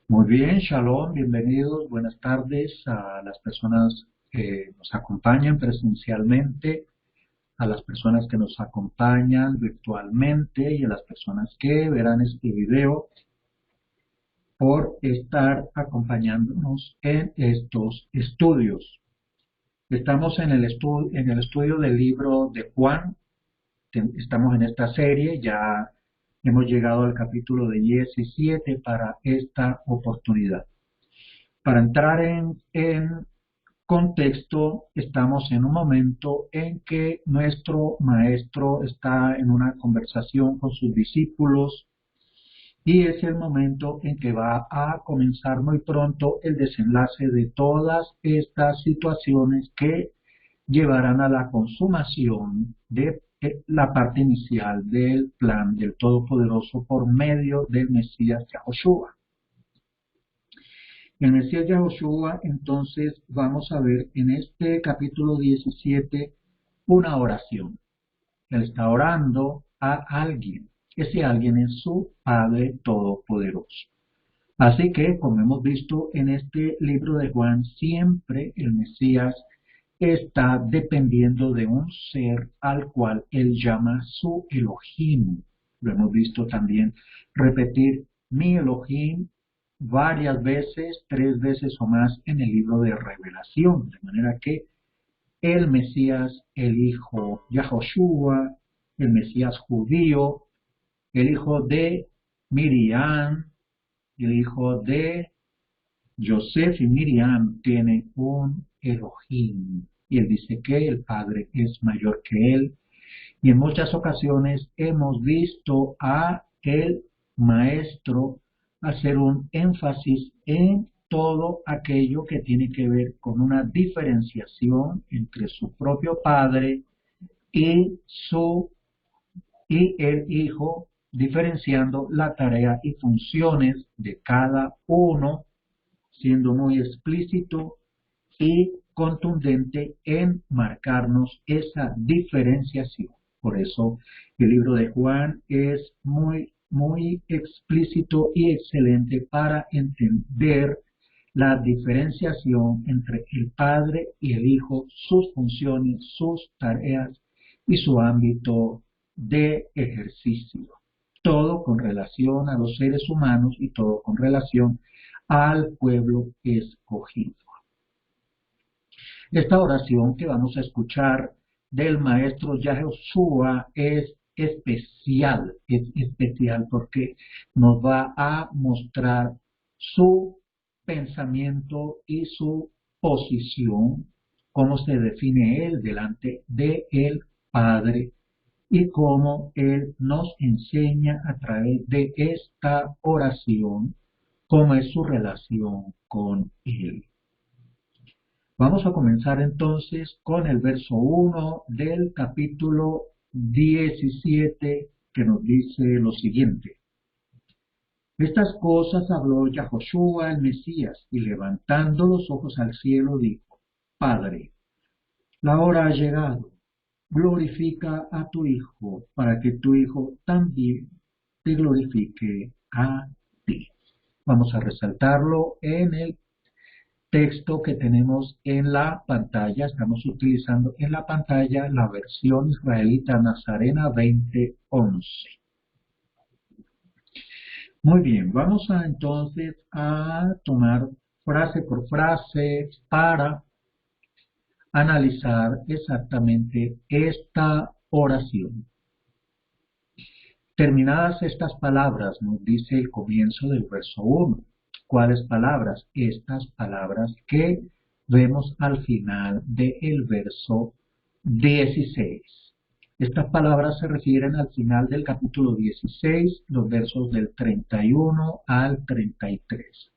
Muy bien, Shalom, bienvenidos, buenas tardes a las personas que nos acompañan presencialmente, a las personas que nos acompañan virtualmente y a las personas que verán este video por estar acompañándonos en estos estudios. Estamos en el estudio del libro de Juan, estamos en esta serie, ya hemos llegado al capítulo de 17 para esta oportunidad. Para entrar en contexto, estamos en un momento en que nuestro maestro está en una conversación con sus discípulos y es el momento en que va a comenzar muy pronto el desenlace de todas estas situaciones que llevarán a la consumación de la parte inicial del plan del Todopoderoso por medio del Mesías Yahoshua. El Mesías Yahoshua, entonces, vamos a ver en este capítulo 17 una oración. Él está orando a alguien. Ese alguien es su Padre Todopoderoso. Así que, como hemos visto en este libro de Juan, siempre el Mesías está dependiendo de un ser al cual él llama su Elohim. Lo hemos visto también repetir mi Elohim varias veces, 3 veces o más en el libro de Revelación. De manera que el Mesías, el hijo Yahoshua, el Mesías judío, el hijo de Miriam, el hijo de Yosef y Miriam tiene un Elohim. Y él dice que el Padre es mayor que él. Y en muchas ocasiones hemos visto a el Maestro hacer un énfasis en todo aquello que tiene que ver con una diferenciación entre su propio Padre y el Hijo, diferenciando la tarea y funciones de cada uno, siendo muy explícito y contundente en marcarnos esa diferenciación. Por eso el libro de Juan es muy explícito y excelente para entender la diferenciación entre el Padre y el Hijo, sus funciones, sus tareas y su ámbito de ejercicio. Todo con relación a los seres humanos y todo con relación al pueblo escogido. Esta oración que vamos a escuchar del maestro Yahoshua es especial porque nos va a mostrar su pensamiento y su posición, cómo se define él delante del Padre y cómo él nos enseña a través de esta oración cómo es su relación con él. Vamos a comenzar entonces con el verso 1 del capítulo 17 que nos dice lo siguiente. Estas cosas habló Yahoshua el Mesías y levantando los ojos al cielo dijo, Padre, la hora ha llegado, glorifica a tu Hijo para que tu Hijo también te glorifique a ti. Vamos a resaltarlo en el texto que tenemos en la pantalla. Estamos utilizando en la pantalla la versión israelita Nazarena 2011. Muy bien, vamos entonces a tomar frase por frase para analizar exactamente esta oración. Terminadas estas palabras, nos dice el comienzo del verso 1. ¿Cuáles palabras? Estas palabras que vemos al final del verso 16. Estas palabras se refieren al final del capítulo 16, los versos del 31 al 33.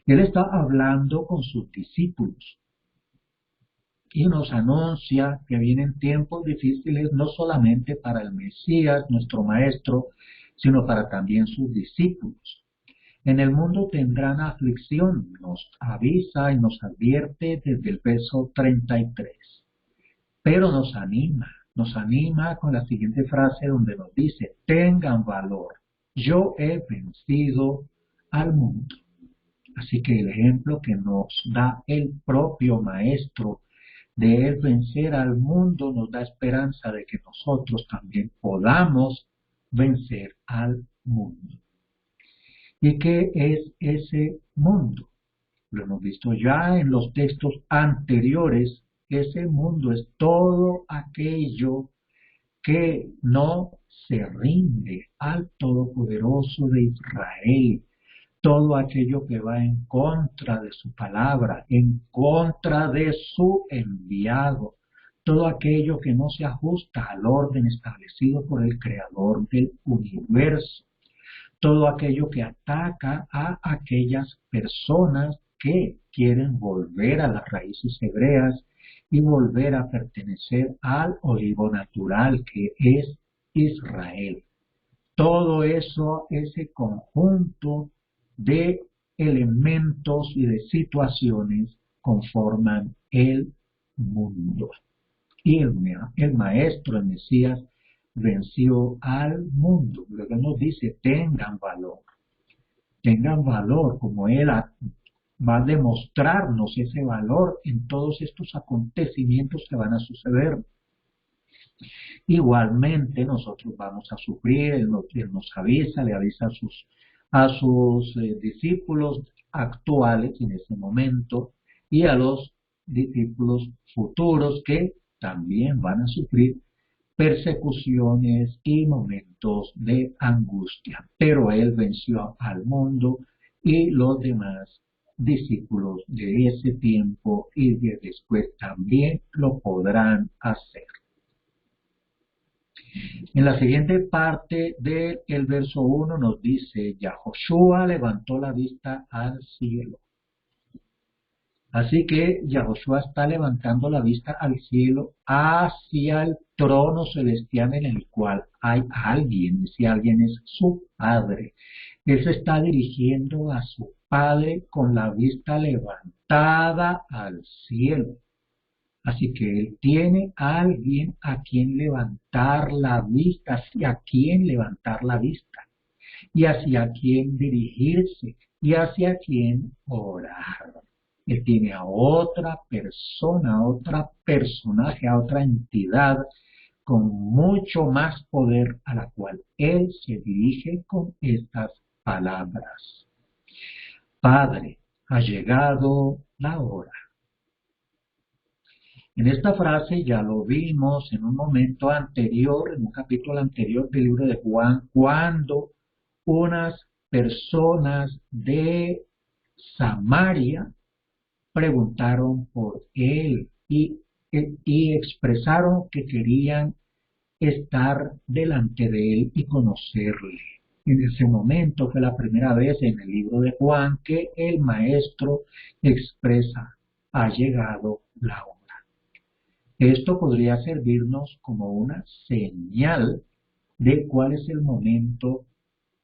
Él está hablando con sus discípulos y nos anuncia que vienen tiempos difíciles no solamente para el Mesías, nuestro Maestro, sino para también sus discípulos. En el mundo tendrán aflicción, nos avisa y nos advierte desde el verso 33. Pero nos anima con la siguiente frase donde nos dice, tengan valor, yo he vencido al mundo. Así que el ejemplo que nos da el propio Maestro de él vencer al mundo nos da esperanza de que nosotros también podamos vencer al mundo. ¿Y qué es ese mundo? Lo hemos visto ya en los textos anteriores. Ese mundo es todo aquello que no se rinde al Todopoderoso de Israel, todo aquello que va en contra de su palabra, en contra de su enviado, todo aquello que no se ajusta al orden establecido por el Creador del universo, todo aquello que ataca a aquellas personas que quieren volver a las raíces hebreas y volver a pertenecer al olivo natural que es Israel. Todo eso, ese conjunto de elementos y de situaciones conforman el mundo. Y el Maestro, el Mesías, venció al mundo. Luego nos dice, tengan valor, como Él va a demostrarnos ese valor en todos estos acontecimientos que van a suceder. Igualmente nosotros vamos a sufrir, Él nos avisa, le avisa a sus discípulos actuales en ese momento y a los discípulos futuros que también van a sufrir persecuciones y momentos de angustia. Pero Él venció al mundo y los demás discípulos de ese tiempo y de después también lo podrán hacer. En la siguiente parte del verso 1 nos dice, Yahoshua levantó la vista al cielo. Así que Yahoshua está levantando la vista al cielo hacia el trono celestial en el cual hay alguien, si alguien es su Padre. Él se está dirigiendo a su Padre con la vista levantada al cielo. Así que Él tiene a alguien a quien levantar la vista, hacia quien levantar la vista, y hacia quien dirigirse, y hacia quien orar. Él tiene a otra persona, a otro personaje, a otra entidad con mucho más poder a la cual Él se dirige con estas palabras. Padre, ha llegado la hora. En esta frase ya lo vimos en un momento anterior, en un capítulo anterior del libro de Juan, cuando unas personas de Samaria preguntaron por él y expresaron que querían estar delante de él y conocerle. En ese momento fue la primera vez en el libro de Juan que el Maestro expresa, ha llegado la hora. Esto podría servirnos como una señal de cuál es el momento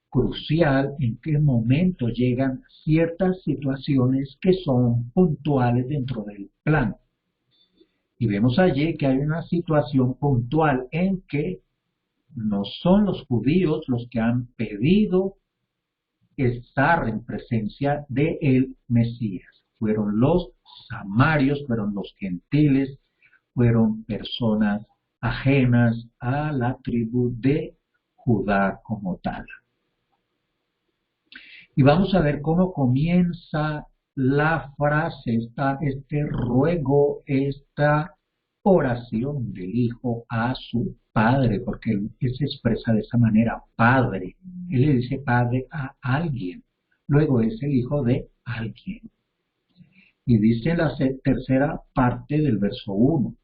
crucial, en qué momento llegan ciertas situaciones que son puntuales dentro del plan. Y vemos allí que hay una situación puntual en que no son los judíos los que han pedido estar en presencia del Mesías. Fueron los samarios, fueron los gentiles, fueron personas ajenas a la tribu de Judá como tal. Y vamos a ver cómo comienza la frase, este ruego, esta oración del Hijo a su Padre, porque él se expresa de esa manera, Padre. Él le dice Padre a alguien, luego es el Hijo de alguien. Y dice en la tercera parte del verso 1,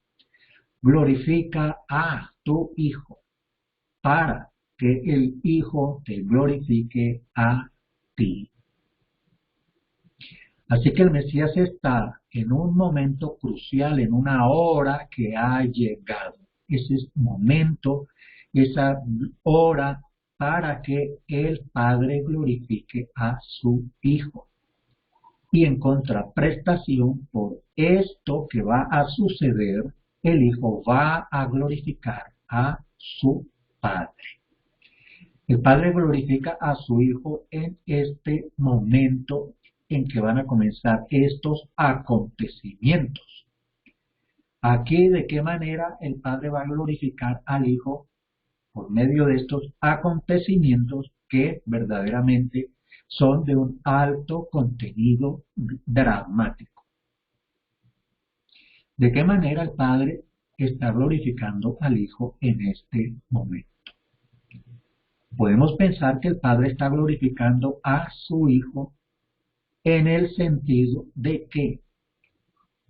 glorifica a tu Hijo, para que el Hijo te glorifique a ti. Así que el Mesías está en un momento crucial, en una hora que ha llegado. Ese momento, esa hora para que el Padre glorifique a su Hijo. Y en contraprestación por esto que va a suceder, el Hijo va a glorificar a su Padre. El Padre glorifica a su Hijo en este momento en que van a comenzar estos acontecimientos. Aquí, ¿de qué manera el Padre va a glorificar al Hijo? Por medio de estos acontecimientos que verdaderamente son de un alto contenido dramático. ¿De qué manera el Padre está glorificando al Hijo en este momento? Podemos pensar que el Padre está glorificando a su Hijo en el sentido de que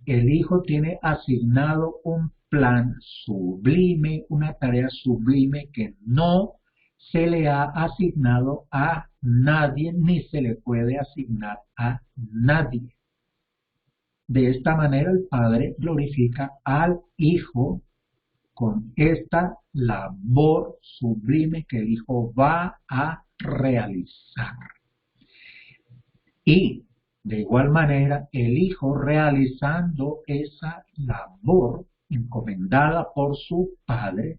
el Hijo tiene asignado un plan sublime, una tarea sublime que no se le ha asignado a nadie ni se le puede asignar a nadie. De esta manera el Padre glorifica al Hijo con esta labor sublime que el Hijo va a realizar. Y de igual manera, el Hijo realizando esa labor encomendada por su Padre,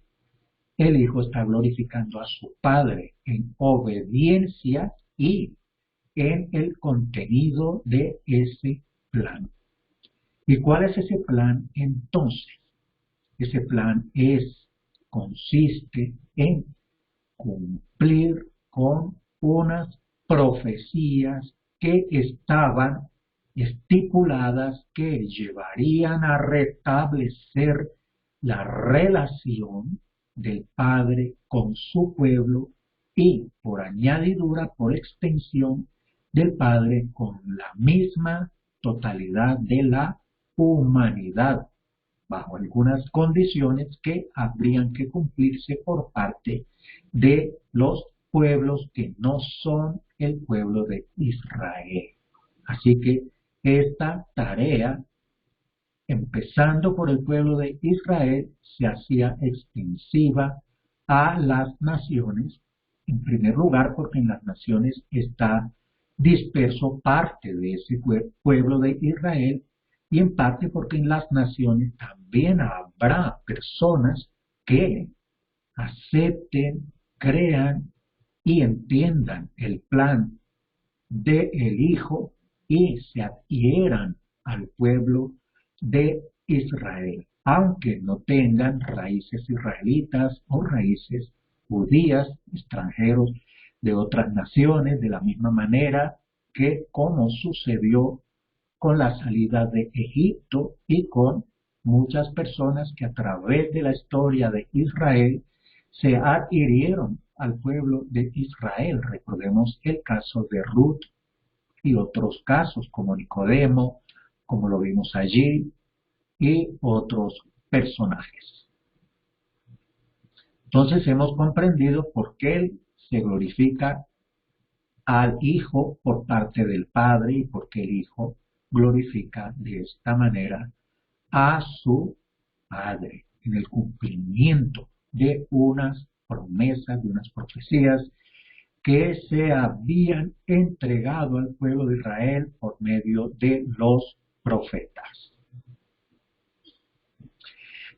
el Hijo está glorificando a su Padre en obediencia y en el contenido de ese plan. ¿Y cuál es ese plan entonces? Ese plan consiste en cumplir con unas profecías que estaban estipuladas que llevarían a restablecer la relación del Padre con su pueblo y, por añadidura, por extensión, del Padre con la misma totalidad de la humanidad, bajo algunas condiciones que habrían que cumplirse por parte de los pueblos que no son el pueblo de Israel. Así que esta tarea, empezando por el pueblo de Israel, se hacía extensiva a las naciones, en primer lugar porque en las naciones está disperso parte de ese pueblo de Israel, y en parte porque en las naciones también habrá personas que acepten, crean y entiendan el plan del Hijo y se adhieran al pueblo de Israel, aunque no tengan raíces israelitas o raíces judías, extranjeros de otras naciones, de la misma manera que como sucedió con la salida de Egipto y con muchas personas que a través de la historia de Israel se adhirieron al pueblo de Israel. Recordemos el caso de Ruth y otros casos como Nicodemo, como lo vimos allí, y otros personajes. Entonces hemos comprendido por qué se glorifica al Hijo por parte del Padre y por qué el Hijo glorifica de esta manera a su Padre en el cumplimiento de unas promesas, de unas profecías que se habían entregado al pueblo de Israel por medio de los profetas.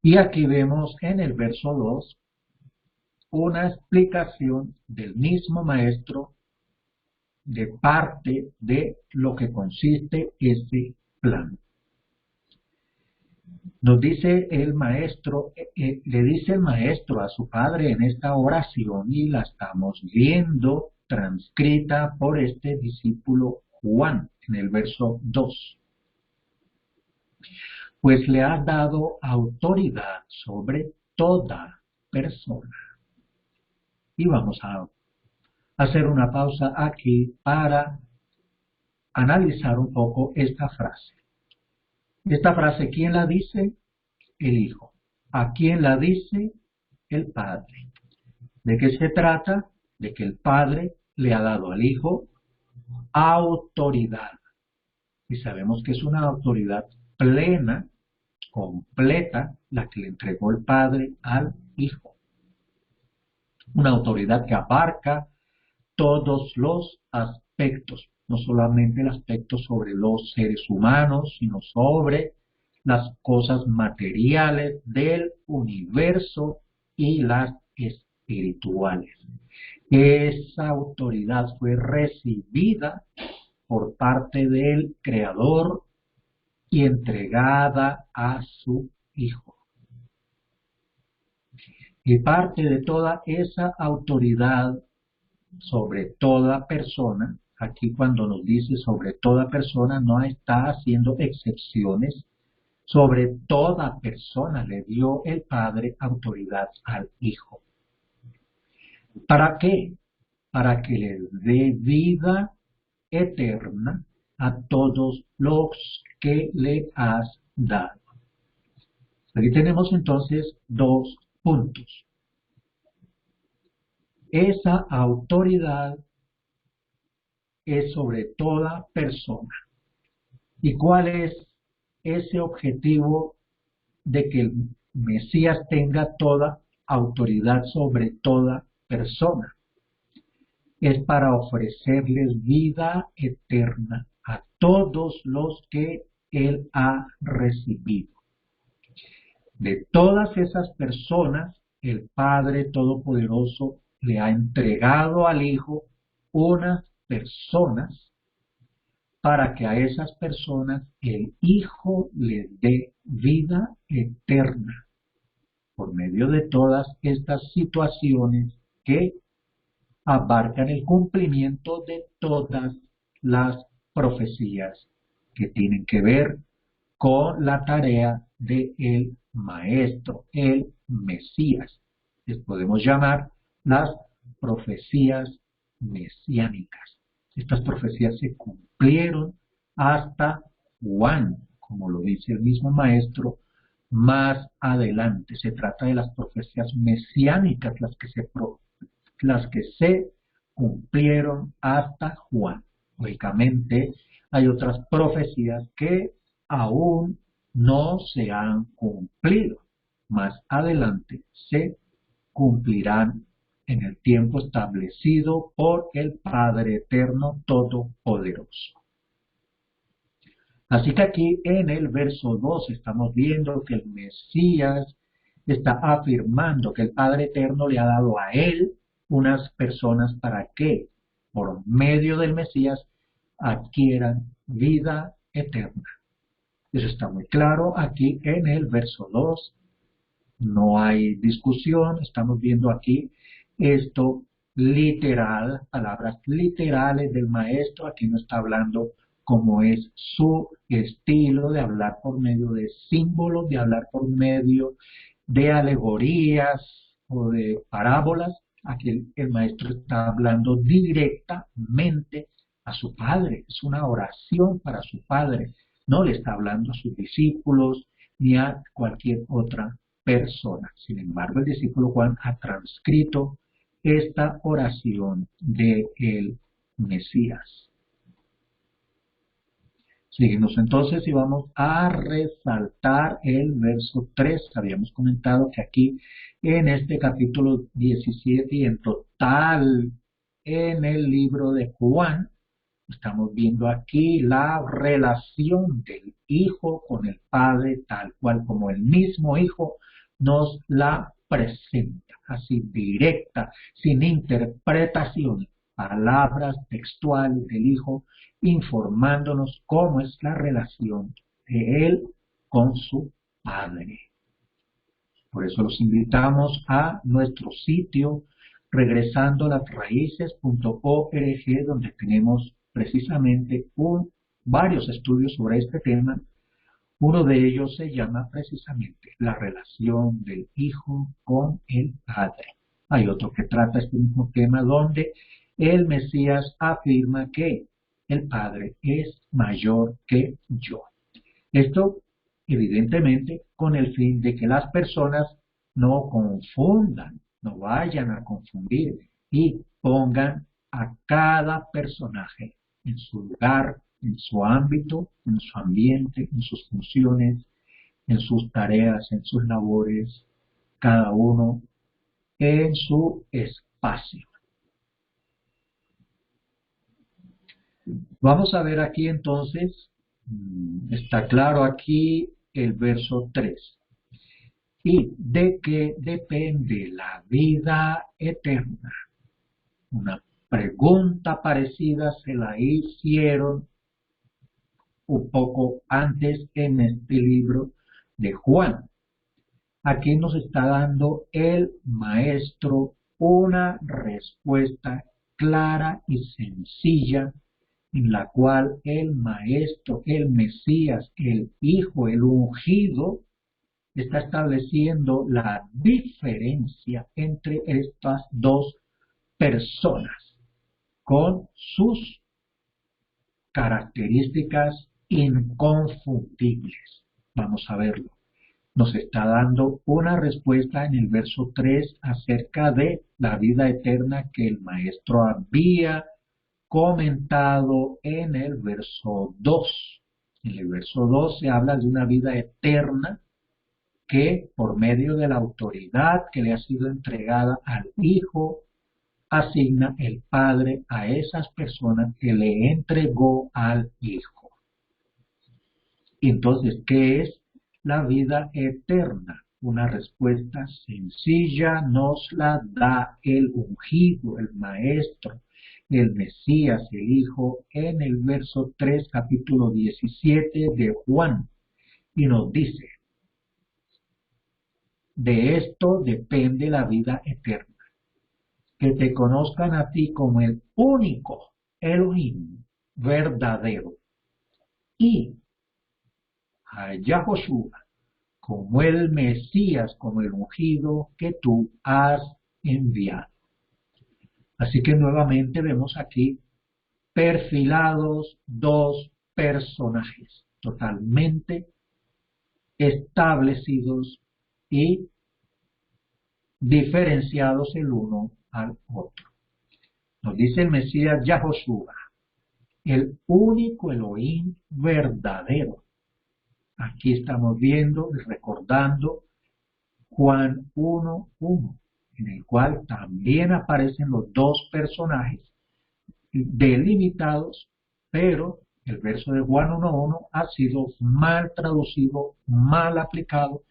Y aquí vemos en el verso 2 una explicación del mismo maestro de parte de lo que consiste ese plan. Nos dice el maestro, le dice el maestro a su padre en esta oración y la estamos viendo transcrita por este discípulo Juan en el verso 2. Pues le ha dado autoridad sobre toda persona. Y vamos a hacer una pausa aquí para analizar un poco esta frase. Esta frase, ¿quién la dice? El Hijo. ¿A quién la dice? El Padre. ¿De qué se trata? De que el Padre le ha dado al Hijo autoridad. Y sabemos que es una autoridad plena, completa, la que le entregó el Padre al Hijo. Una autoridad que abarca todos los aspectos, no solamente el aspecto sobre los seres humanos, sino sobre las cosas materiales del universo y las espirituales. Esa autoridad fue recibida por parte del Creador y entregada a su Hijo. Y parte de toda esa autoridad sobre toda persona, aquí cuando nos dice sobre toda persona, no está haciendo excepciones, sobre toda persona le dio el Padre autoridad al Hijo. ¿Para qué? Para que les dé vida eterna a todos los que le has dado. Aquí tenemos entonces dos puntos. Esa autoridad es sobre toda persona. ¿Y cuál es ese objetivo de que el Mesías tenga toda autoridad sobre toda persona? Es para ofrecerles vida eterna a todos los que Él ha recibido. De todas esas personas, el Padre Todopoderoso le ha entregado al Hijo unas personas para que a esas personas el Hijo les dé vida eterna por medio de todas estas situaciones que abarcan el cumplimiento de todas las profecías que tienen que ver con la tarea del Maestro, el Mesías. Les podemos llamar las profecías mesiánicas. Estas profecías se cumplieron hasta Juan, como lo dice el mismo Maestro, más adelante. Se trata de las profecías mesiánicas, las que se cumplieron hasta Juan. Lógicamente, hay otras profecías que aún no se han cumplido. Más adelante se cumplirán en el tiempo establecido por el Padre Eterno Todopoderoso. Así que aquí en el verso 2 estamos viendo que el Mesías está afirmando que el Padre Eterno le ha dado a él unas personas para que, por medio del Mesías, adquieran vida eterna. Eso está muy claro aquí en el verso 2. No hay discusión, estamos viendo aquí esto literal, palabras literales del maestro. Aquí no está hablando como es su estilo de hablar por medio de símbolos, de hablar por medio de alegorías o de parábolas. Aquí el maestro está hablando directamente a su Padre. Es una oración para su Padre. No le está hablando a sus discípulos ni a cualquier otra persona. Sin embargo, el discípulo Juan ha transcrito esta oración de el Mesías. Seguimos entonces y vamos a resaltar el verso 3. Habíamos comentado que aquí en este capítulo 17 y en total en el libro de Juan, estamos viendo aquí la relación del Hijo con el Padre, tal cual como el mismo Hijo nos la presenta, así directa, sin interpretación, palabras textuales del Hijo, informándonos cómo es la relación de Él con su Padre. Por eso los invitamos a nuestro sitio regresando a las raíces.org, donde tenemos precisamente varios estudios sobre este tema. Uno de ellos se llama precisamente la relación del Hijo con el Padre. Hay otro que trata este mismo tema donde el Mesías afirma que el Padre es mayor que yo. Esto, evidentemente, con el fin de que las personas no confundan, no vayan a confundir y pongan a cada personaje en su lugar, en su ámbito, en su ambiente, en sus funciones, en sus tareas, en sus labores, cada uno en su espacio. Vamos a ver aquí entonces, está claro aquí el verso 3. ¿Y de qué depende la vida eterna? Una pregunta parecida se la hicieron un poco antes en este libro de Juan. Aquí nos está dando el maestro una respuesta clara y sencilla en la cual el maestro, el Mesías, el Hijo, el ungido, está estableciendo la diferencia entre estas dos personas con sus características inconfundibles. Vamos a verlo. Nos está dando una respuesta en el verso 3 acerca de la vida eterna que el maestro había comentado en el verso 2. En el verso 2 se habla de una vida eterna que por medio de la autoridad que le ha sido entregada al Hijo, asigna el Padre a esas personas que le entregó al Hijo. Entonces, ¿qué es la vida eterna? Una respuesta sencilla nos la da el ungido, el maestro, el Mesías, el Hijo, en el verso 3, capítulo 17 de Juan. Y nos dice, de esto depende la vida eterna, que te conozcan a ti como el único Elohim verdadero y a Yahoshua como el Mesías, como el ungido que tú has enviado. Así que nuevamente vemos aquí perfilados dos personajes totalmente establecidos y diferenciados el uno al otro. Nos dice el Mesías Yahoshua, el único Elohim verdadero. Aquí estamos viendo y recordando Juan 1:1, en el cual también aparecen los dos personajes delimitados, pero el verso de Juan 1:1 ha sido mal traducido, mal aplicado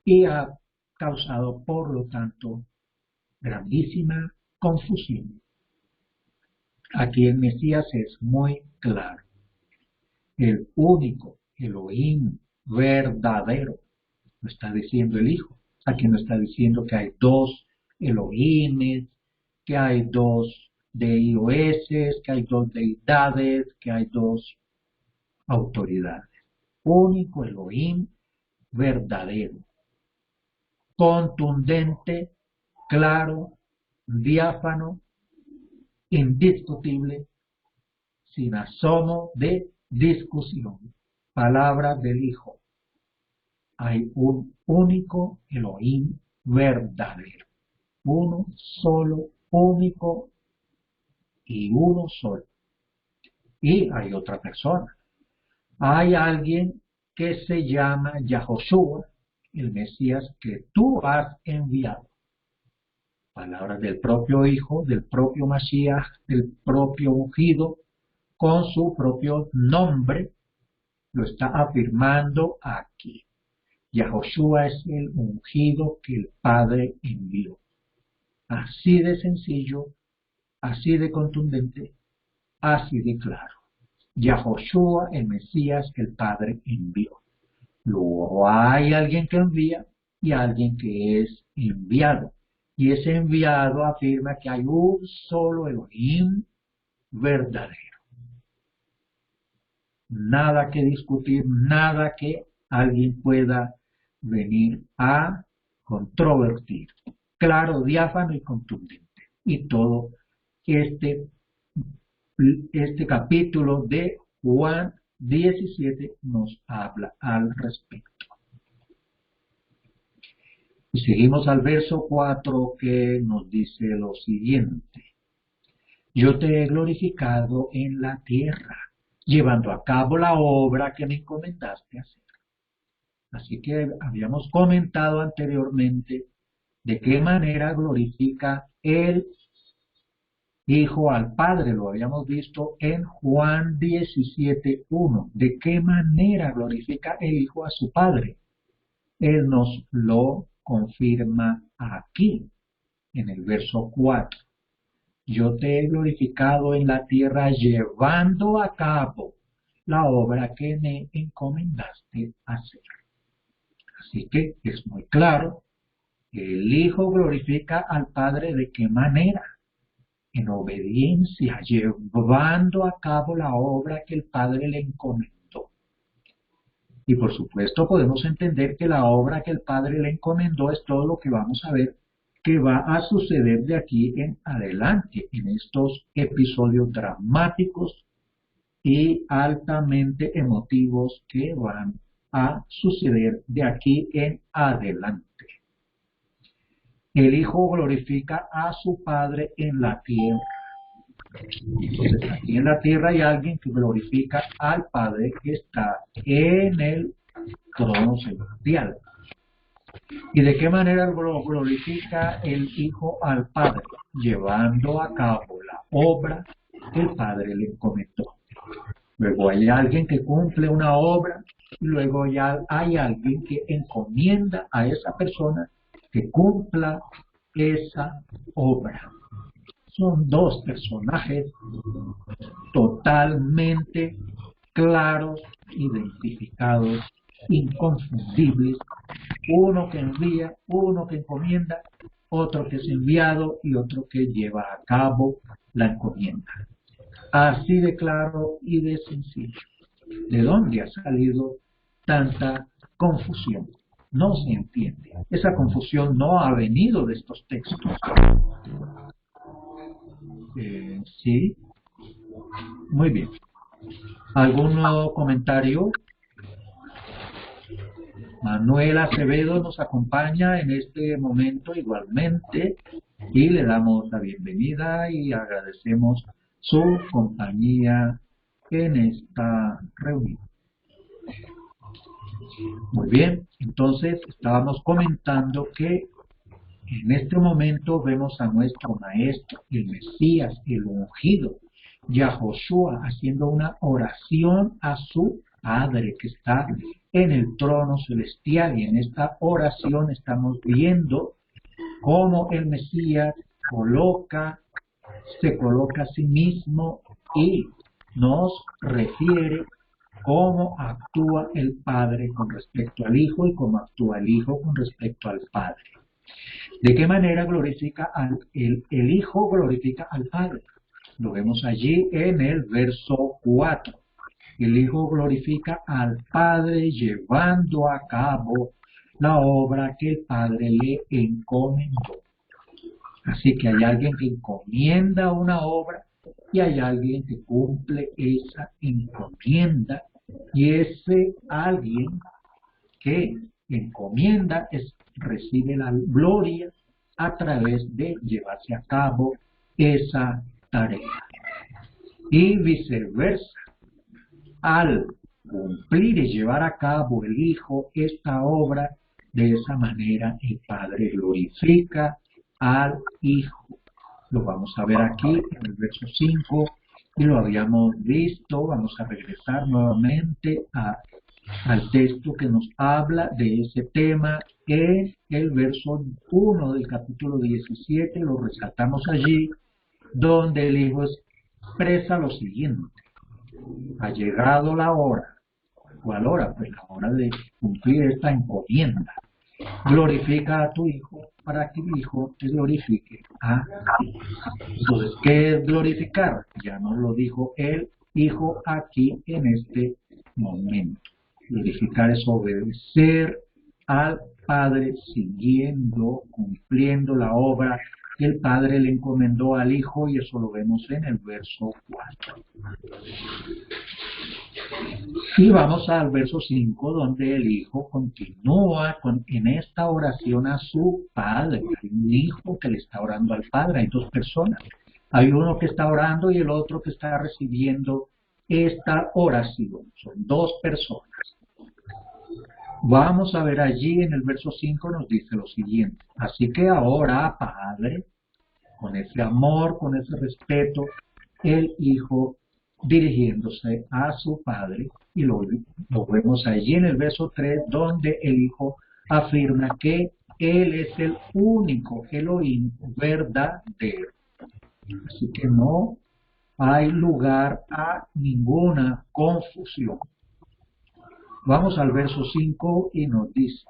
y ha causado, por lo tanto, grandísima confusión. Aquí el Mesías es muy claro. El único Elohim verdadero, lo está diciendo el Hijo. Aquí no está diciendo que hay dos Elohimes, que hay dos dioses, que hay dos deidades, que hay dos autoridades. Único Elohim verdadero, contundente, claro, diáfano, indiscutible, sin asomo de discusión. Palabra del Hijo. Hay un único Elohim verdadero. Uno solo, único y uno solo. Y hay otra persona. Hay alguien que se llama Yahoshua, el Mesías que tú has enviado. Palabras del propio Hijo, del propio Mashiach, del propio ungido, con su propio nombre, lo está afirmando aquí. Yahoshua es el ungido que el Padre envió. Así de sencillo, así de contundente, así de claro. Yahoshua, el Mesías que el Padre envió. Luego hay alguien que envía y alguien que es enviado. Y ese enviado afirma que hay un solo Elohim verdadero. Nada que discutir, nada que alguien pueda venir a controvertir. Claro, diáfano y contundente. Y todo este capítulo de Juan 17 nos habla al respecto. Y seguimos al verso 4 que nos dice lo siguiente. Yo te he glorificado en la tierra, llevando a cabo la obra que me encomendaste hacer. Así que habíamos comentado anteriormente ¿De qué manera glorifica el Hijo al Padre? Lo habíamos visto en Juan 17:1. ¿De qué manera glorifica el Hijo a su Padre? Él nos lo confirma aquí, en el verso 4. Yo te he glorificado en la tierra llevando a cabo la obra que me encomendaste hacer. Así que es muy claro, el Hijo glorifica al Padre ¿de qué manera? En obediencia, llevando a cabo la obra que el Padre le encomendó. Y por supuesto podemos entender que la obra que el Padre le encomendó es todo lo que vamos a ver que va a suceder de aquí en adelante, en estos episodios dramáticos y altamente emotivos que van a suceder de aquí en adelante. El Hijo glorifica a su Padre en la tierra. Entonces, aquí en la tierra hay alguien que glorifica al Padre que está en el trono celestial. ¿Y de qué manera glorifica el Hijo al Padre? Llevando a cabo la obra que el Padre le encomendó. Luego hay alguien que cumple una obra y luego ya hay alguien que encomienda a esa persona que cumpla esa obra. Son dos personajes totalmente claros, identificados, inconfundibles. Uno que envía, uno que encomienda, otro que es enviado y otro que lleva a cabo la encomienda. Así de claro y de sencillo. ¿De dónde ha salido tanta confusión? No se entiende. Esa confusión no ha venido de estos textos. ¿Sí? Muy bien. ¿Algún comentario? Manuel Acevedo nos acompaña en este momento igualmente y le damos la bienvenida y agradecemos su compañía en esta reunión. Muy bien, entonces estábamos comentando que en este momento vemos a nuestro Maestro, el Mesías, el ungido, Yahoshua, haciendo una oración a su Padre que está en el trono celestial. Y en esta oración estamos viendo cómo el Mesías se coloca a sí mismo y nos refiere cómo actúa el Padre con respecto al Hijo y cómo actúa el Hijo con respecto al Padre. ¿De qué manera glorifica el Hijo glorifica al Padre? Lo vemos allí en el verso 4. El Hijo glorifica al Padre llevando a cabo la obra que el Padre le encomendó. Así que hay alguien que encomienda una obra y hay alguien que cumple esa encomienda. Y ese alguien que encomienda recibe la gloria a través de llevarse a cabo esa tarea. Y viceversa, al cumplir y llevar a cabo el Hijo esta obra, de esa manera el Padre glorifica al Hijo. Lo vamos a ver aquí en el verso 5 y lo habíamos visto. Vamos a regresar nuevamente al texto que nos habla de ese tema en el verso 1 del capítulo 17. Lo rescatamos allí, donde el Hijo expresa lo siguiente: ha llegado la hora. ¿Cuál hora? Pues la hora de cumplir esta encomienda. Glorifica a tu Hijo para que el Hijo te glorifique a ti. Entonces, ¿qué es glorificar? Ya nos lo dijo el Hijo aquí en este momento. Glorificar es obedecer al Padre, siguiendo, cumpliendo la obra que el Padre le encomendó al Hijo, y eso lo vemos en el verso 4. Y vamos al verso 5, donde el Hijo continúa en esta oración a su Padre. Hay un Hijo que le está orando al Padre. Hay dos personas. Hay uno que está orando y el otro que está recibiendo esta oración. Son dos personas. Vamos a ver allí en el verso 5 nos dice lo siguiente. Así que ahora, Padre, con ese amor, con ese respeto, el Hijo dirigiéndose a su Padre, y lo vemos allí en el verso 3, donde el Hijo afirma que Él es el único Elohim verdadero. Así que no hay lugar a ninguna confusión. Vamos al verso 5 y nos dice,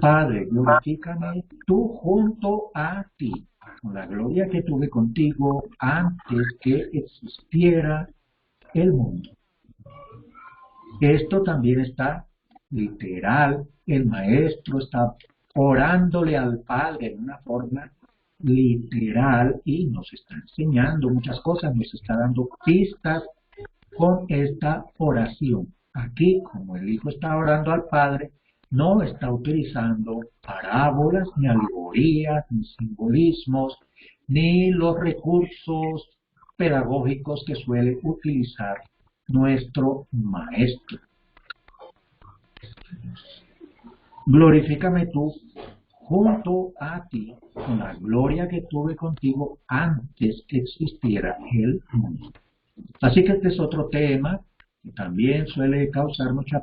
Padre, glorifícame tú junto a ti, con la gloria que tuve contigo antes que existiera el mundo. Esto también está literal. El maestro está orándole al Padre en una forma literal y nos está enseñando muchas cosas, nos está dando pistas con esta oración. Aquí, como el Hijo está orando al Padre, no está utilizando parábolas, ni alegorías, ni simbolismos, ni los recursos pedagógicos que suele utilizar nuestro Maestro. Glorifícame tú junto a ti con la gloria que tuve contigo antes que existiera el mundo. Así que este es otro tema que también suele causar mucha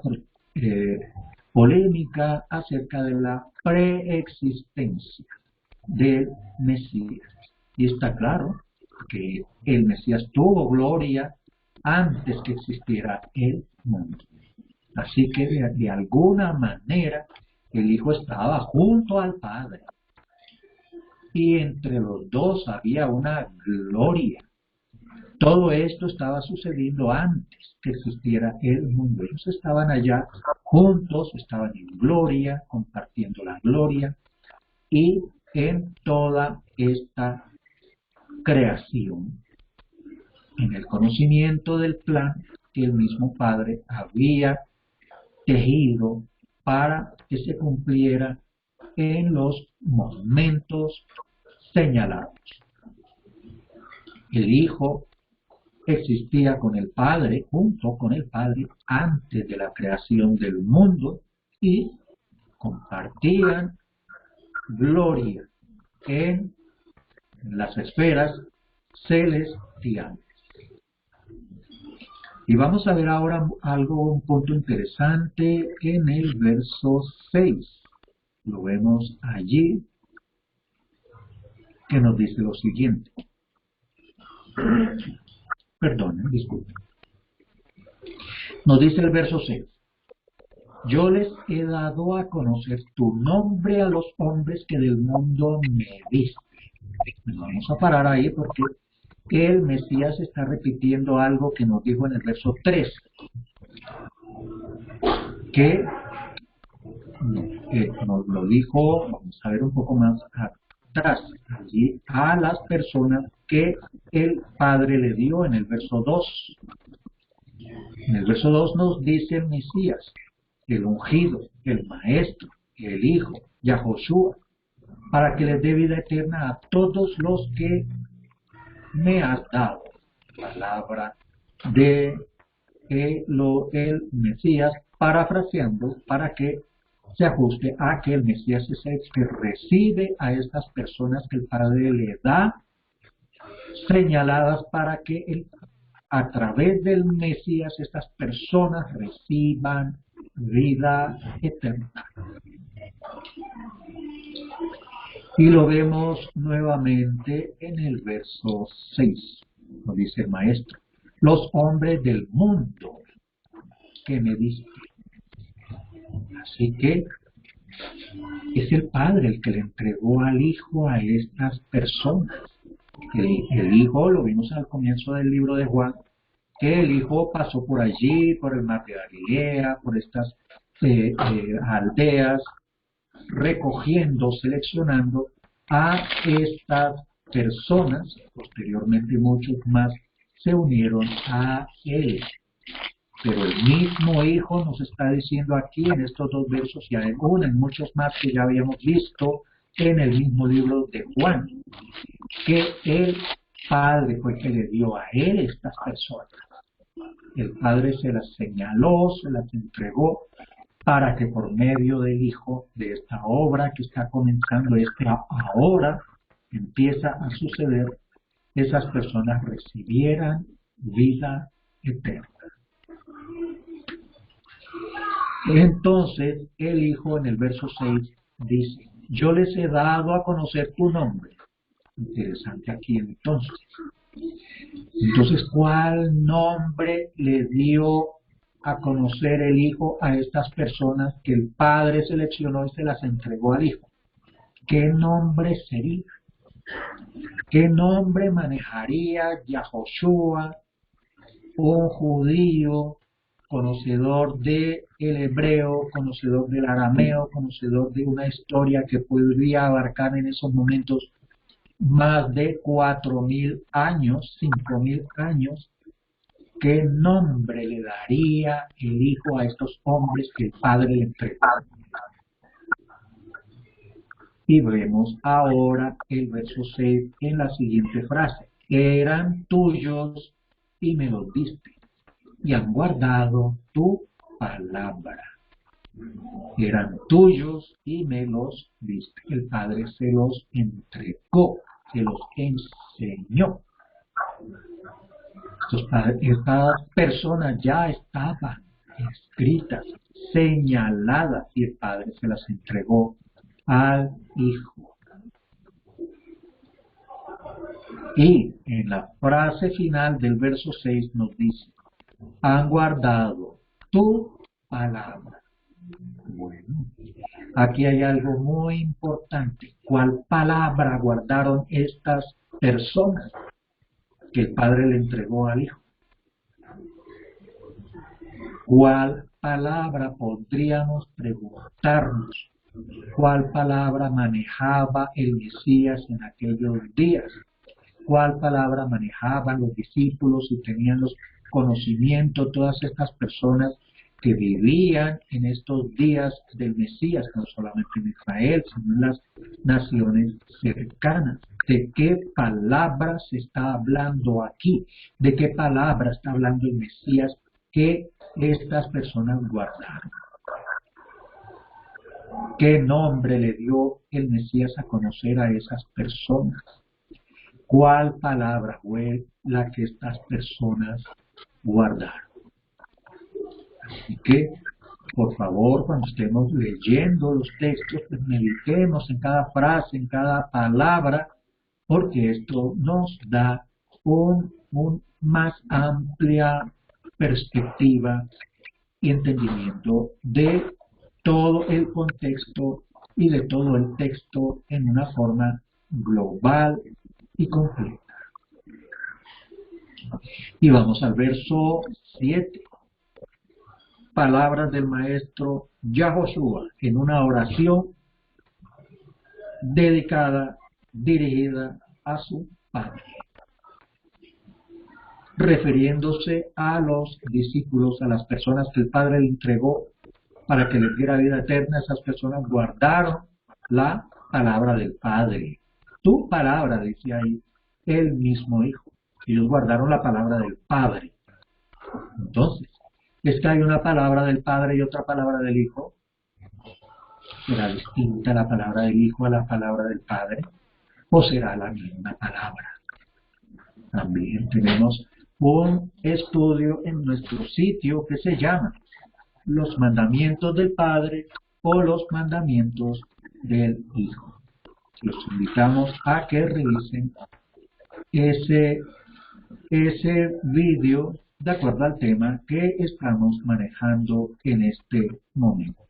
polémica acerca de la preexistencia del Mesías. Y está claro que el Mesías tuvo gloria antes que existiera el mundo. Así que de alguna manera el Hijo estaba junto al Padre. Y entre los dos había una gloria. Todo esto estaba sucediendo antes que existiera el mundo. Ellos estaban allá juntos, estaban en gloria, compartiendo la gloria y en toda esta creación, en el conocimiento del plan que el mismo Padre había tejido para que se cumpliera en los momentos señalados. El Hijo existía con el Padre, junto con el Padre, antes de la creación del mundo y compartían gloria en las esferas celestiales. Y vamos a ver ahora un punto interesante en el verso 6. Lo vemos allí, que nos dice lo siguiente. Perdonen, disculpen. Nos dice el verso 6. Yo les he dado a conocer tu nombre a los hombres que del mundo me diste. Vamos a parar ahí porque el Mesías está repitiendo algo que nos dijo en el verso 3. Que nos lo dijo, vamos a ver un poco más atrás, allí a las personas que el Padre le dio en el verso 2. En el verso 2 nos dice el Mesías, el ungido, el Maestro, el Hijo, Yahoshua, para que les dé vida eterna a todos los que me has dado. Palabra de el Mesías, parafraseando para que se ajuste a que el Mesías es el que recibe a estas personas que el Padre le da, señaladas para que a través del Mesías estas personas reciban vida eterna. Y lo vemos nuevamente en el verso 6, nos dice el Maestro, los hombres del mundo que me diste. Así que es el Padre el que le entregó al Hijo a estas personas. El Hijo, lo vimos al comienzo del libro de Juan, que el Hijo pasó por allí, por el mar de Galilea, por estas aldeas, recogiendo, seleccionando a estas personas. Posteriormente muchos más se unieron a Él. Pero el mismo Hijo nos está diciendo aquí en estos dos versos y aún en muchos más que ya habíamos visto en el mismo libro de Juan, que el Padre fue el que le dio a Él estas personas. El Padre se las señaló, se las entregó para que por medio del Hijo, de esta obra que está comenzando, ahora empieza a suceder, esas personas recibieran vida eterna. Entonces el Hijo en el verso 6 dice, yo les he dado a conocer tu nombre. Interesante aquí entonces. Entonces, ¿cuál nombre le dio a conocer el Hijo a estas personas que el Padre seleccionó y se las entregó al Hijo? ¿Qué nombre sería? ¿Qué nombre manejaría Yahoshua, un judío, conocedor del hebreo, conocedor del arameo, conocedor de una historia que podría abarcar en esos momentos más de 4.000 años, 5.000 años? ¿Qué nombre le daría el Hijo a estos hombres que el Padre le entregó? Y vemos ahora el verso 6 en la siguiente frase. Eran tuyos y me los diste, y han guardado tu palabra. Eran tuyos y me los diste. El Padre se los entregó, se los enseñó. Estas personas ya estaban escritas, señaladas, y el Padre se las entregó al Hijo. Y en la frase final del verso 6 nos dice, han guardado tu palabra. Bueno, aquí hay algo muy importante. ¿Cuál palabra guardaron estas personas que el Padre le entregó al Hijo? ¿Cuál palabra podríamos preguntarnos? ¿Cuál palabra manejaba el Mesías en aquellos días? ¿Cuál palabra manejaban los discípulos y tenían los conocimientos, todas estas personas que vivían en estos días del Mesías, no solamente en Israel, sino en las naciones cercanas? ¿De qué palabra se está hablando aquí? ¿De qué palabra está hablando el Mesías que estas personas guardaron? ¿Qué nombre le dio el Mesías a conocer a esas personas? ¿Cuál palabra fue la que estas personas guardaron? Así que, por favor, cuando estemos leyendo los textos, pues meditemos en cada frase, en cada palabra, porque esto nos da un más amplia perspectiva y entendimiento de todo el contexto y de todo el texto en una forma global y completa. Y vamos al verso 7. Palabras del maestro Yahoshua en una oración dedicada, dirigida a su Padre, refiriéndose a los discípulos, a las personas que el Padre le entregó para que les diera vida eterna. Esas personas guardaron la palabra del Padre. Tu palabra, dice ahí el mismo Hijo. Ellos guardaron la palabra del Padre. Entonces, ¿es que hay una palabra del Padre y otra palabra del Hijo? ¿Será distinta la palabra del Hijo a la palabra del Padre? ¿O será la misma palabra? También tenemos un estudio en nuestro sitio que se llama Los mandamientos del Padre o los mandamientos del Hijo. Los invitamos a que revisen ese vídeo de acuerdo al tema que estamos manejando en este momento.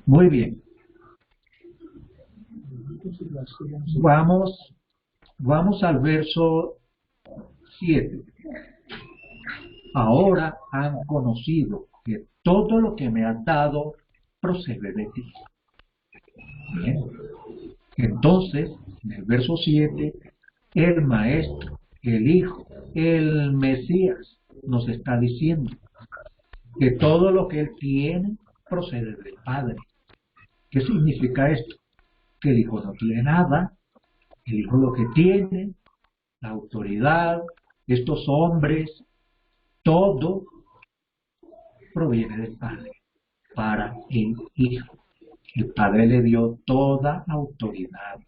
Muy bien. Vamos al verso 7. Ahora han conocido que todo lo que me has dado procede de ti. Bien. Entonces, en el verso 7, el Maestro, el Hijo, el Mesías nos está diciendo que todo lo que Él tiene procede del Padre. ¿Qué significa esto? Que el Hijo no tiene nada. El Hijo lo que tiene, la autoridad, estos hombres, todo proviene del Padre para el Hijo. El Padre le dio toda autoridad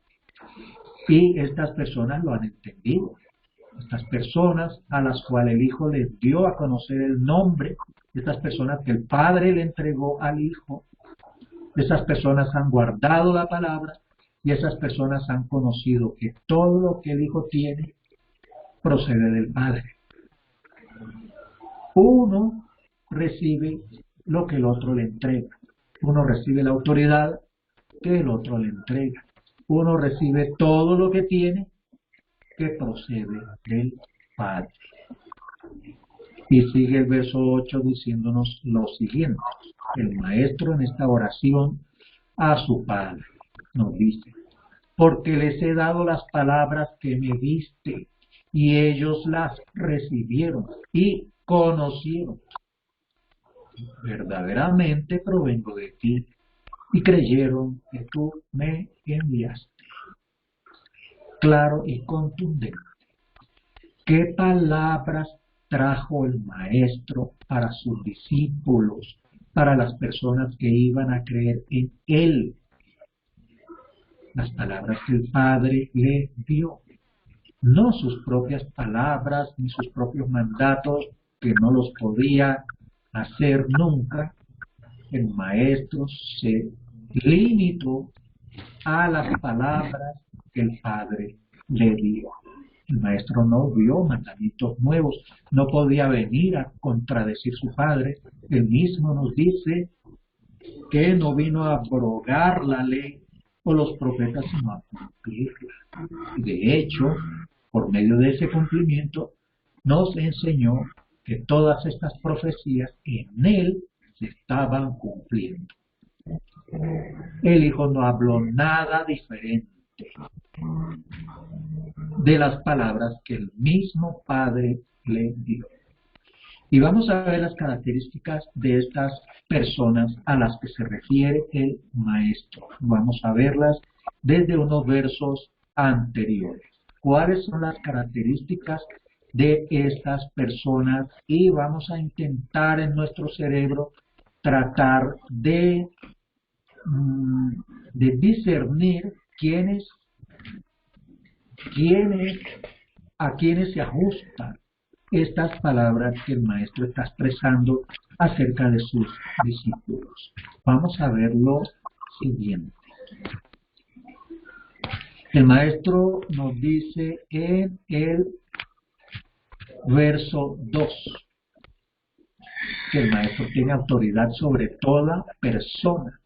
y estas personas lo han entendido. Estas personas a las cuales el Hijo les dio a conocer el nombre, estas personas que el Padre le entregó al Hijo, esas personas han guardado la palabra y esas personas han conocido que todo lo que el Hijo tiene procede del Padre. Uno recibe lo que el otro le entrega. Uno recibe la autoridad que el otro le entrega. Uno recibe todo lo que tiene que procede del Padre. Y sigue el verso 8 diciéndonos lo siguiente. El maestro en esta oración a su Padre nos dice: porque les he dado las palabras que me diste, y ellos las recibieron y conocieron. Verdaderamente provengo de ti, y creyeron que tú me enviaste. Claro y contundente. ¿Qué palabras trajo el Maestro para sus discípulos, para las personas que iban a creer en Él? Las palabras que el Padre le dio. No sus propias palabras, ni sus propios mandatos, que no los podía hacer nunca. El Maestro se limitó a las palabras que el Padre le dio. El Maestro no dio mandamientos nuevos, no podía venir a contradecir su Padre. Él mismo nos dice que no vino a abrogar la ley o los profetas, sino a cumplirla. De hecho, por medio de ese cumplimiento, nos enseñó que todas estas profecías en Él se estaban cumpliendo. El Hijo no habló nada diferente de las palabras que el mismo Padre le dio. Y vamos a ver las características de estas personas a las que se refiere el Maestro. Vamos a verlas desde unos versos anteriores. ¿Cuáles son las características de estas personas? Y vamos a intentar en nuestro cerebro tratar de discernir a quienes se ajustan estas palabras que el Maestro está expresando acerca de sus discípulos. Vamos a ver lo siguiente. El Maestro nos dice en el verso 2 que el Maestro tiene autoridad sobre toda persona.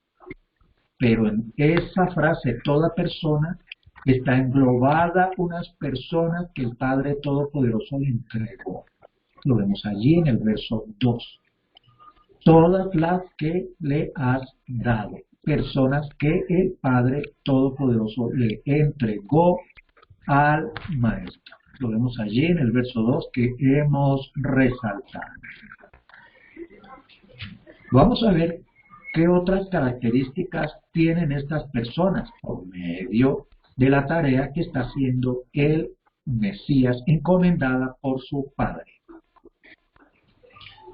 Pero en esa frase, toda persona, está englobada unas personas que el Padre Todopoderoso le entregó. Lo vemos allí en el verso 2. Todas las que le has dado. Personas que el Padre Todopoderoso le entregó al Maestro. Lo vemos allí en el verso 2 que hemos resaltado. Vamos a ver qué otras características tienen estas personas por medio de la tarea que está haciendo el Mesías, encomendada por su Padre.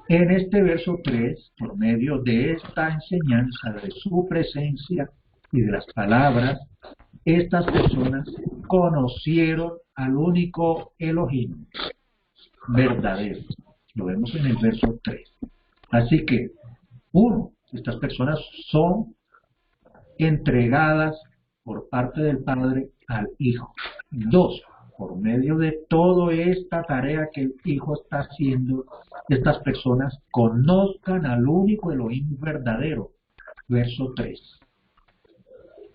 En este verso 3, por medio de esta enseñanza de su presencia y de las palabras, estas personas conocieron al único Elohim verdadero. Lo vemos en el verso 3. Así que, uno, estas personas son entregadas por parte del Padre al Hijo. Dos, por medio de toda esta tarea que el Hijo está haciendo, estas personas conozcan al único Elohim verdadero. Verso 3.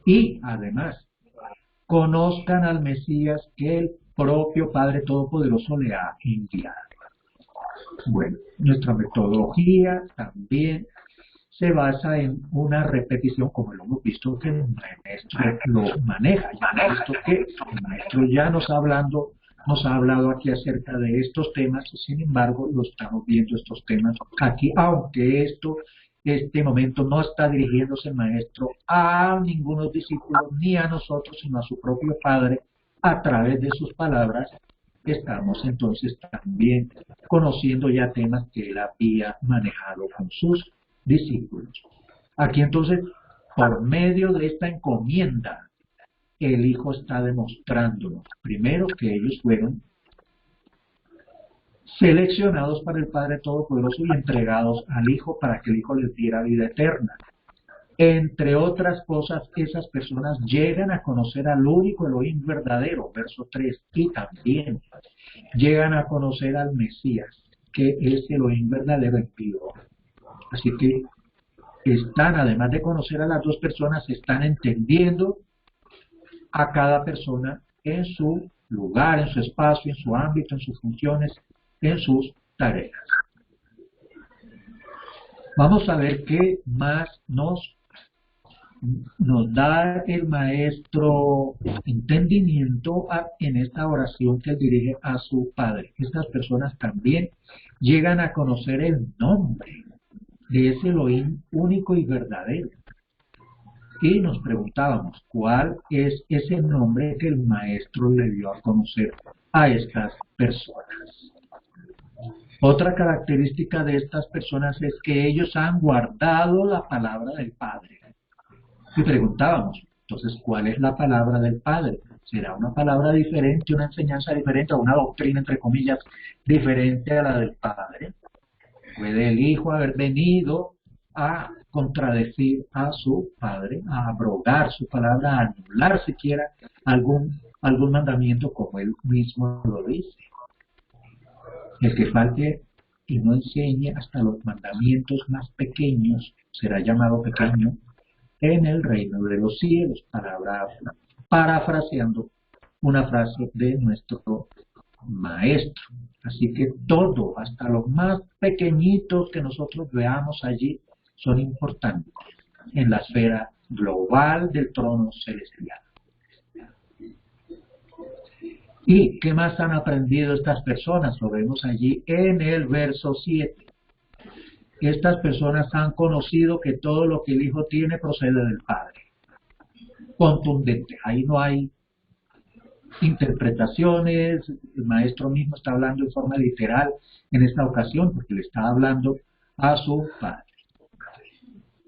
Y además, conozcan al Mesías que el propio Padre Todopoderoso le ha enviado. Bueno, nuestra metodología también se basa en una repetición, como lo hemos visto que el Maestro lo maneja. Ya hemos visto que el Maestro ya nos ha hablado aquí acerca de estos temas, sin embargo, lo estamos viendo estos temas aquí, aunque este momento no está dirigiéndose el Maestro a ninguno discípulo ni a nosotros, sino a su propio Padre, a través de sus palabras, estamos entonces también conociendo ya temas que él había manejado con sus discípulos. Aquí entonces, por medio de esta encomienda, el Hijo está demostrándonos, primero, que ellos fueron seleccionados para el Padre Todopoderoso y entregados al Hijo para que el Hijo les diera vida eterna. Entre otras cosas, esas personas llegan a conocer al único Elohim verdadero, verso 3, y también llegan a conocer al Mesías, que es Elohim verdadero en vivo. Así que están, además de conocer a las dos personas, están entendiendo a cada persona en su lugar, en su espacio, en su ámbito, en sus funciones, en sus tareas. Vamos a ver qué más nos da el maestro entendimiento en esta oración que él dirige a su Padre. Estas personas también llegan a conocer el nombre de ese Elohim único y verdadero. Y nos preguntábamos, ¿cuál es ese nombre que el maestro le dio a conocer a estas personas? Otra característica de estas personas es que ellos han guardado la palabra del Padre. Y preguntábamos, entonces, ¿cuál es la palabra del Padre? ¿Será una palabra diferente, una enseñanza diferente, o una doctrina, entre comillas, diferente a la del Padre? ¿Puede el Hijo haber venido a contradecir a su Padre, a abrogar su palabra, a anular siquiera algún mandamiento como él mismo lo dice? El que falte y no enseñe hasta los mandamientos más pequeños será llamado pequeño en el reino de los cielos, parafraseando una frase de nuestro maestro. Así que todo, hasta los más pequeñitos que nosotros veamos allí, son importantes en la esfera global del trono celestial. ¿Y qué más han aprendido estas personas? Lo vemos allí en el verso 7. Estas personas han conocido que todo lo que el Hijo tiene procede del Padre. Contundente. Ahí no hay interpretaciones. El maestro mismo está hablando en forma literal en esta ocasión porque le está hablando a su Padre.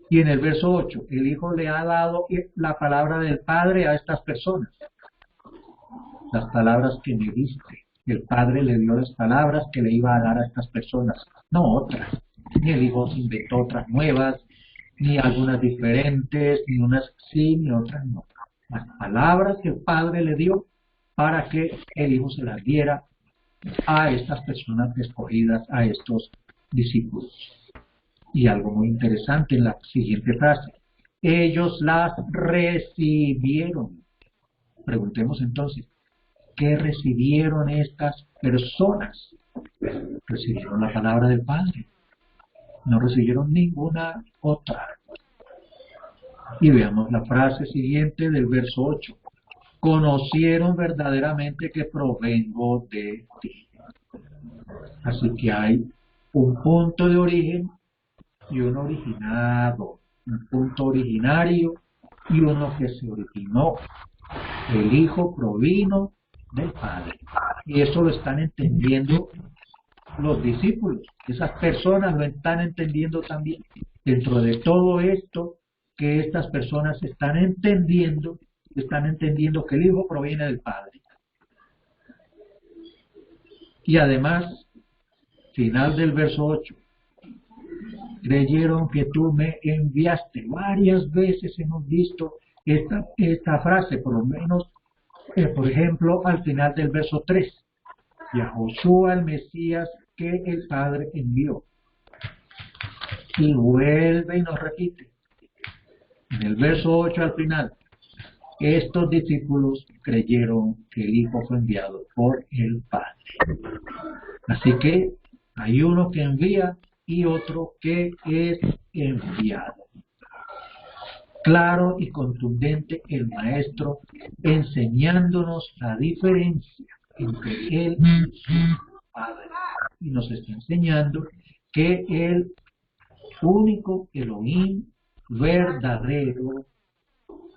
Y en el verso 8, el Hijo le ha dado la palabra del Padre a estas personas. Las palabras que me diste. El Padre le dio las palabras que le iba a dar a estas personas, no otras. Ni el Hijo se inventó otras nuevas, ni algunas diferentes, ni unas sí, ni otras no. Las palabras que el Padre le dio para que el Hijo se las diera a estas personas escogidas, a estos discípulos. Y algo muy interesante en la siguiente frase. Ellos las recibieron. Preguntemos entonces, ¿qué recibieron estas personas? Recibieron la palabra del Padre. No recibieron ninguna otra. Y veamos la frase siguiente del verso 8. Conocieron verdaderamente que provengo de ti. Así que hay un punto de origen y un originado. Un punto originario y uno que se originó. El Hijo provino del Padre. Y eso lo están entendiendo los discípulos. Esas personas lo están entendiendo también. Dentro de todo esto que estas personas están entendiendo que el Hijo proviene del Padre. Y además, final del verso 8, creyeron que tú me enviaste. Varias veces hemos visto esta frase, por lo menos, por ejemplo, al final del verso 3. Y a Josué, el Mesías que el Padre envió. Y vuelve y nos repite. En el verso 8 al final, estos discípulos creyeron que el Hijo fue enviado por el Padre. Así que hay uno que envía y otro que es enviado. Claro y contundente el Maestro enseñándonos la diferencia entre Él y su Padre. Y nos está enseñando que el único Elohim verdadero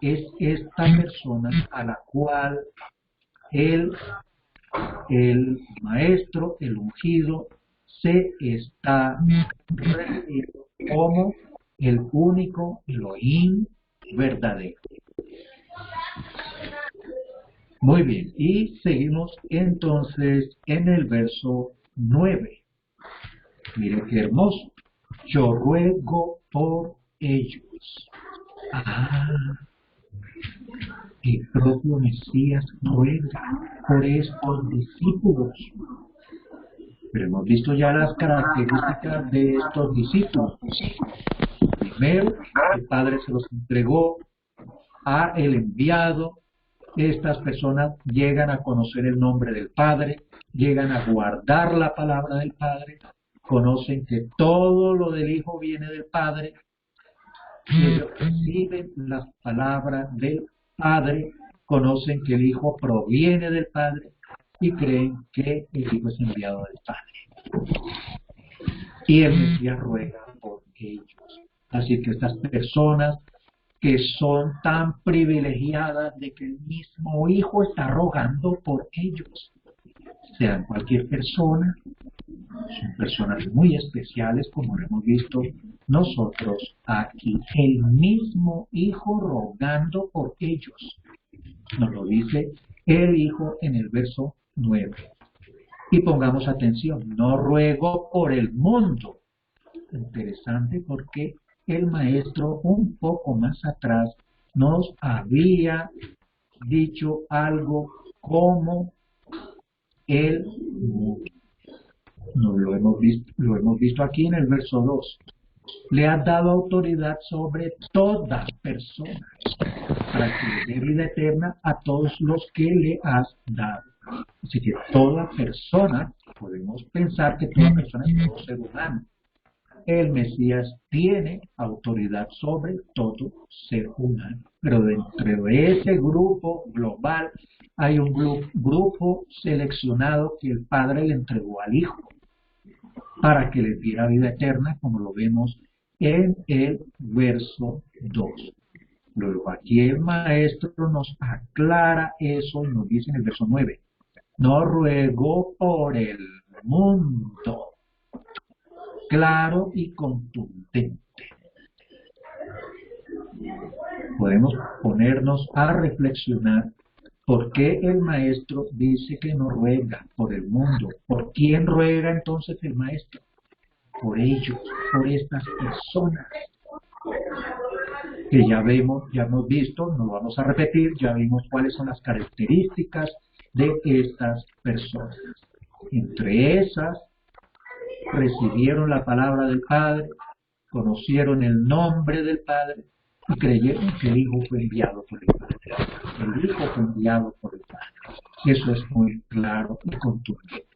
es esta persona a la cual Él El maestro, el ungido, se está refiriendo como el único Elohim verdadero. Muy bien, y seguimos entonces en el verso 9. Mire qué hermoso. Yo ruego por ellos. El propio Mesías ruega por estos discípulos. Pero hemos visto ya las características de estos discípulos. Primero, el Padre se los entregó a el enviado. Estas personas llegan a conocer el nombre del Padre, llegan a guardar la palabra del Padre, conocen que todo lo del Hijo viene del Padre, ellos reciben las palabras del Padre, conocen que el Hijo proviene del Padre y creen que el Hijo es enviado del Padre. Y el Mesías ruega por ellos. Así que estas personas que son tan privilegiadas de que el mismo Hijo está rogando por ellos, sean cualquier persona, son personas muy especiales, como lo hemos visto nosotros aquí. El mismo Hijo rogando por ellos. Nos lo dice el Hijo en el verso 9. Y pongamos atención, no ruego por el mundo. Interesante porque el maestro un poco más atrás nos había dicho algo como el mundo. Lo hemos visto aquí en el verso 2. Le has dado autoridad sobre toda persona para que le dé vida eterna a todos los que le has dado. Así que toda persona, podemos pensar que toda persona es todo ser humano. El Mesías tiene autoridad sobre todo ser humano. Pero dentro de ese grupo global hay un grupo seleccionado que el Padre le entregó al Hijo para que les diera vida eterna, como lo vemos en el verso 2. Luego aquí el maestro nos aclara eso y nos dice en el verso 9. No ruego por el mundo. Claro y contundente. Podemos ponernos a reflexionar por qué el maestro dice que no ruega por el mundo. ¿Por quién ruega entonces el maestro? Por ellos, por estas personas que ya hemos visto, no vamos a repetir, ya vimos cuáles son las características de estas personas. Entre esas, recibieron la palabra del Padre, conocieron el nombre del Padre y creyeron que el Hijo fue enviado por el Padre. El Hijo fue enviado por el Padre. Eso es muy claro y contundente.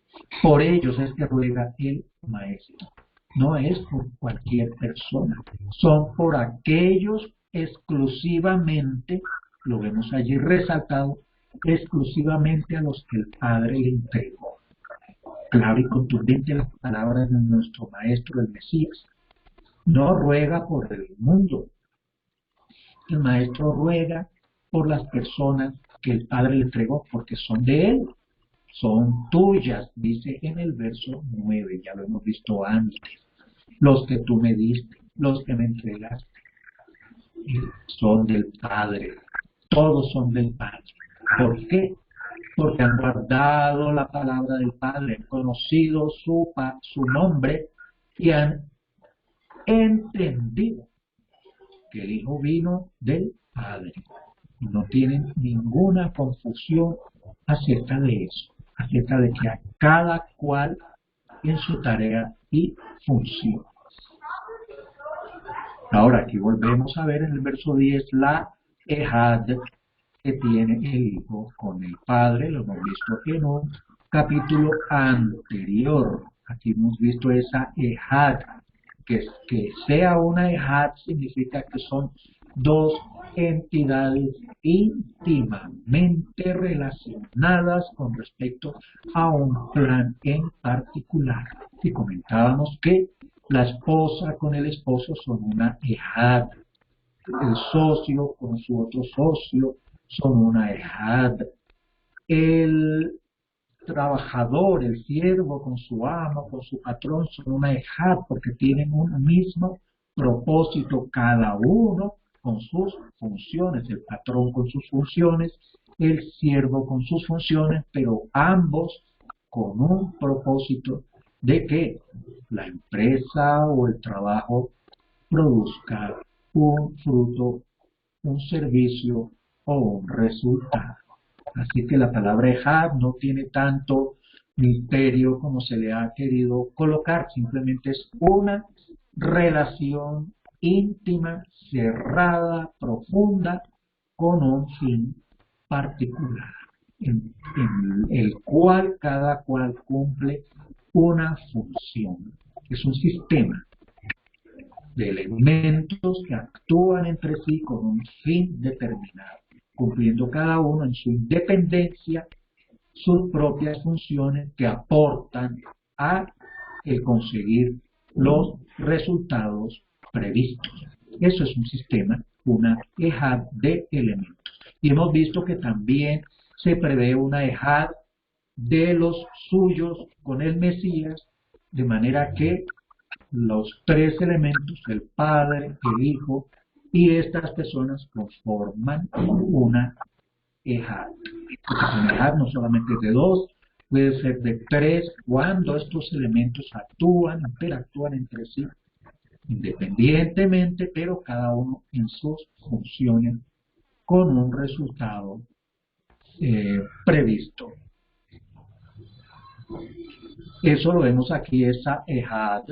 Por ellos es que ruega el Maestro. No es por cualquier persona. Son por aquellos exclusivamente, lo vemos allí resaltado, exclusivamente a los que el Padre le entregó. Claro y contundente las palabras de nuestro Maestro, el Mesías. No ruega por el mundo. El Maestro ruega por las personas que el Padre le entregó, porque son de Él, son tuyas, dice en el verso 9, ya lo hemos visto antes. Los que tú me diste, los que me entregaste, son del Padre, todos son del Padre. ¿Por qué? Porque han guardado la palabra del Padre, han conocido su nombre y han entendido que el Hijo vino del Padre. No tienen ninguna confusión acerca de eso, acerca de que a cada cual en su tarea y función. Ahora aquí volvemos a ver en el verso 10 la ejad que tiene el Hijo con el Padre. Lo hemos visto en un capítulo anterior. Aquí hemos visto esa ejad. Que sea una ejad significa que son dos entidades íntimamente relacionadas con respecto a un plan en particular. Y comentábamos que la esposa con el esposo son una ejad. El socio con su otro socio son una ejad. El trabajador, el siervo con su amo, con su patrón, son una ejad porque tienen un mismo propósito cada uno con sus funciones, el patrón con sus funciones, el siervo con sus funciones, pero ambos con un propósito de que la empresa o el trabajo produzca un fruto, un servicio o un resultado. Así que la palabra ejad no tiene tanto misterio como se le ha querido colocar, simplemente es una relación íntima, cerrada, profunda, con un fin particular, en el cual cada cual cumple una función. Es un sistema de elementos que actúan entre sí con un fin determinado, cumpliendo cada uno en su independencia sus propias funciones que aportan a el conseguir los resultados previstos. Eso es un sistema, una ejad de elementos. Y hemos visto que también se prevé una ejad de los suyos con el Mesías, de manera que los tres elementos, el Padre, el Hijo y estas personas conforman una ejad. Porque una ejad no solamente es de dos, puede ser de tres, cuando estos elementos actúan, interactúan entre sí, independientemente, pero cada uno en sus funciones, con un resultado previsto. Eso lo vemos aquí, esa ejad.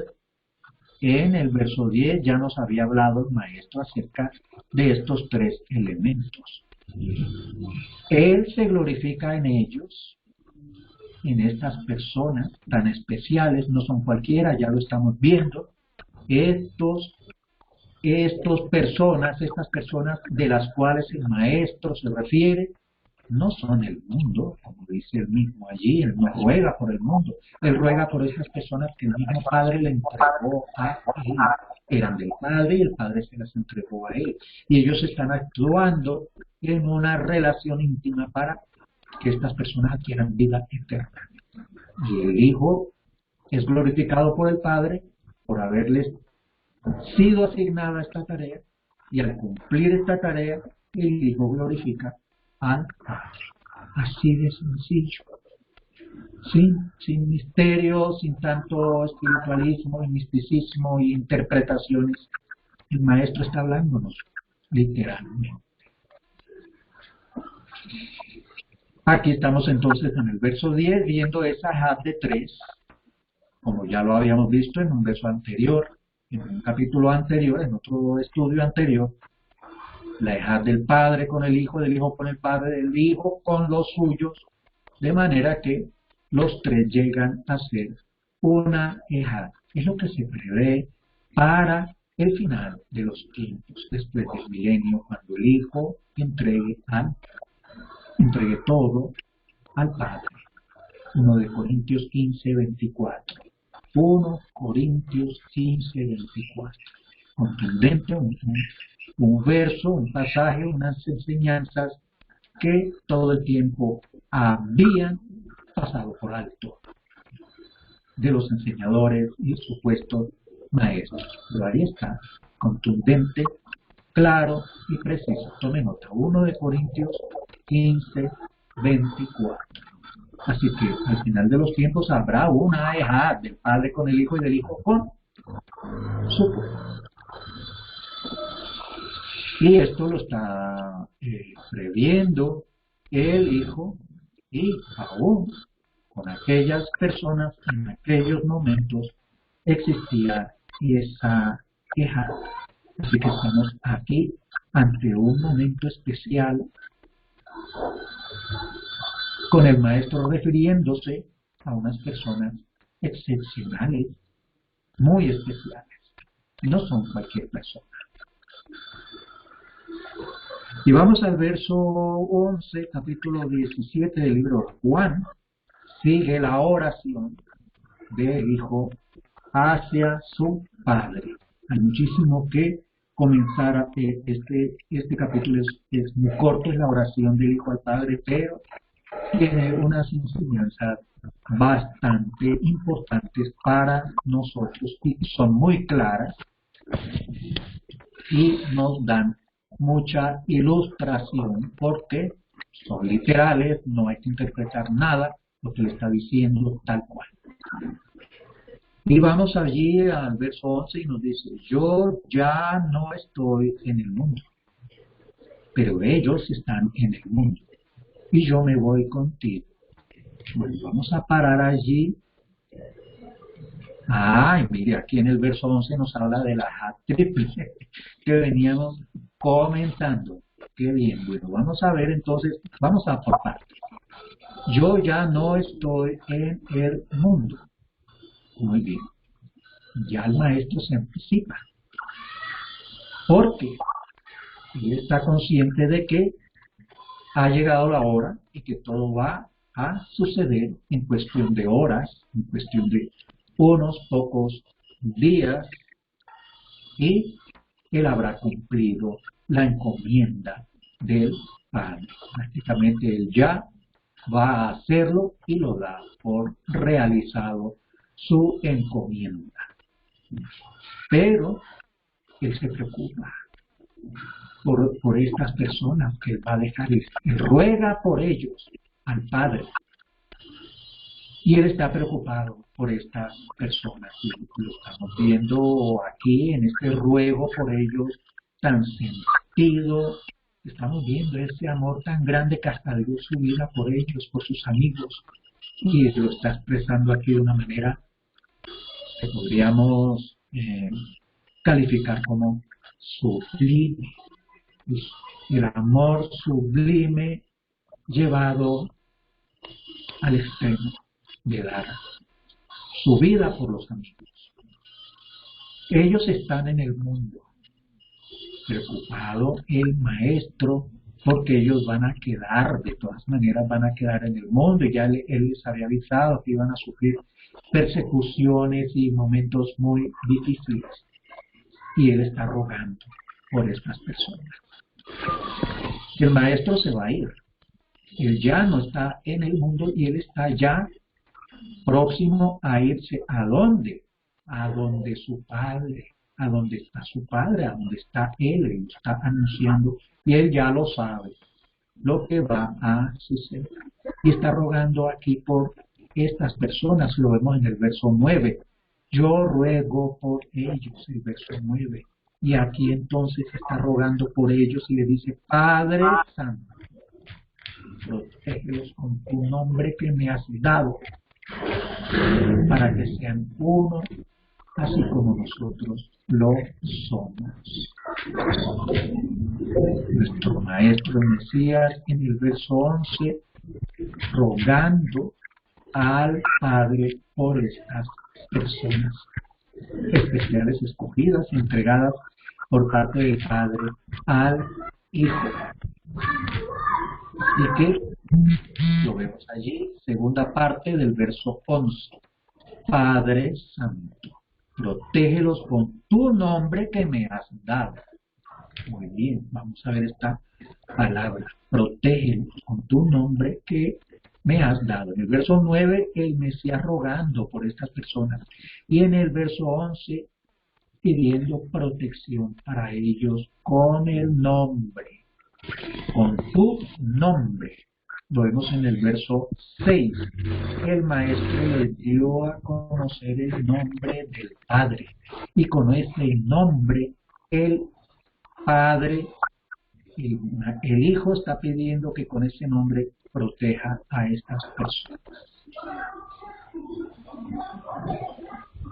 En el verso 10 ya nos había hablado el maestro acerca de estos tres elementos. Él se glorifica en ellos, en estas personas tan especiales, no son cualquiera, ya lo estamos viendo. Estas personas de las cuales el maestro se refiere, no son el mundo, como dice él mismo allí. Él no ruega por el mundo, él ruega por esas personas que el mismo Padre le entregó a él. Eran del Padre y el Padre se las entregó a él. Y ellos están actuando en una relación íntima para que estas personas adquieran vida eterna. Y el Hijo es glorificado por el Padre por haberles sido asignada esta tarea, y al cumplir esta tarea, el Hijo glorifica al Padre. Así de sencillo. Sin misterio, sin tanto espiritualismo y misticismo y interpretaciones. El Maestro está hablándonos literalmente. Aquí estamos entonces en el verso 10 viendo esa ejad de 3, como ya lo habíamos visto en un verso anterior, en un capítulo anterior, en otro estudio anterior. La ejad del Padre con el Hijo, del Hijo con el Padre, del Hijo con los suyos, de manera que los tres llegan a ser una ejad. Es lo que se prevé para el final de los tiempos, después del milenio, cuando el Hijo entregue todo al Padre. 1 de Corintios 15, 24. 1 Corintios 15, 24. Contundente, un verso, un pasaje, unas enseñanzas que todo el tiempo habían pasado por alto de los enseñadores y supuestos maestros. Pero ahí está, contundente, claro y preciso. Tome nota, 1 de Corintios 15, 24. Así que al final de los tiempos habrá una ejad del Padre con el Hijo y del Hijo con su pueblo. Y esto lo está previendo el Hijo, y aún con aquellas personas en aquellos momentos existía esa ejad. Así que estamos aquí ante un momento especial, con el Maestro refiriéndose a unas personas excepcionales, muy especiales. No son cualquier persona. Y vamos al verso 11, capítulo 17 del libro de Juan. Sigue la oración del Hijo hacia su Padre. Hay muchísimo que comenzar. Este capítulo es muy corto, es la oración del Hijo al Padre, pero tiene unas enseñanzas bastante importantes para nosotros y son muy claras y nos dan mucha ilustración porque son literales, no hay que interpretar nada, lo que le está diciendo tal cual. Y vamos allí al verso 11 y nos dice, yo ya no estoy en el mundo, pero ellos están en el mundo y yo me voy contigo. Bueno, vamos a parar allí. Ay, mire, aquí en el verso 11 nos habla de la ja triple que veníamos comentando. Qué bien, bueno, vamos a ver entonces, vamos a por partes. Yo ya no estoy en el mundo. Muy bien, ya el maestro se anticipa. Porque él está consciente de que ha llegado la hora y que todo va a suceder en cuestión de horas, en cuestión de unos pocos días, y él habrá cumplido la encomienda del Padre. Prácticamente él ya va a hacerlo y lo da por realizado su encomienda. Pero él se preocupa por estas personas que él va a dejar. Él ruega por ellos al Padre. Y él está preocupado por estas personas. Y lo estamos viendo aquí en este ruego por ellos tan sentido. Estamos viendo ese amor tan grande que hasta dio su vida por ellos, por sus amigos. Y él lo está expresando aquí de una manera que podríamos calificar como sublime. El amor sublime llevado al extremo de dar su vida por los amigos. Ellos están en el mundo, preocupado el maestro, porque ellos van a quedar, de todas maneras van a quedar en el mundo, y ya él les había avisado que iban a sufrir persecuciones y momentos muy difíciles, y él está rogando por estas personas. El maestro se va a ir, él ya no está en el mundo y él está ya próximo a irse. ¿A dónde? A donde su padre, a donde está su padre, a donde está él está anunciando, y él ya lo sabe, lo que va a suceder. Y está rogando aquí por estas personas, lo vemos en el verso 9. Yo ruego por ellos, el verso 9. Y aquí entonces está rogando por ellos y le dice, Padre Santo, protégelos con tu nombre que me has dado, para que sean uno, así como nosotros lo somos. Nuestro Maestro Mesías en el verso 11, rogando al Padre por estas personas especiales, escogidas y entregadas por parte del Padre al Hijo. Así que lo vemos allí, segunda parte del verso 11. Padre Santo, protégelos con tu nombre que me has dado. Muy bien, vamos a ver esta palabra, protégelos con tu nombre que me has dado. En el verso 9, el Mesías rogando por estas personas. Y en el verso 11, pidiendo protección para ellos con el nombre, con tu nombre. Lo vemos en el verso 6. El maestro les dio a conocer el nombre del Padre. Y con ese nombre, el Padre, el Hijo está pidiendo que con ese nombre proteja a estas personas.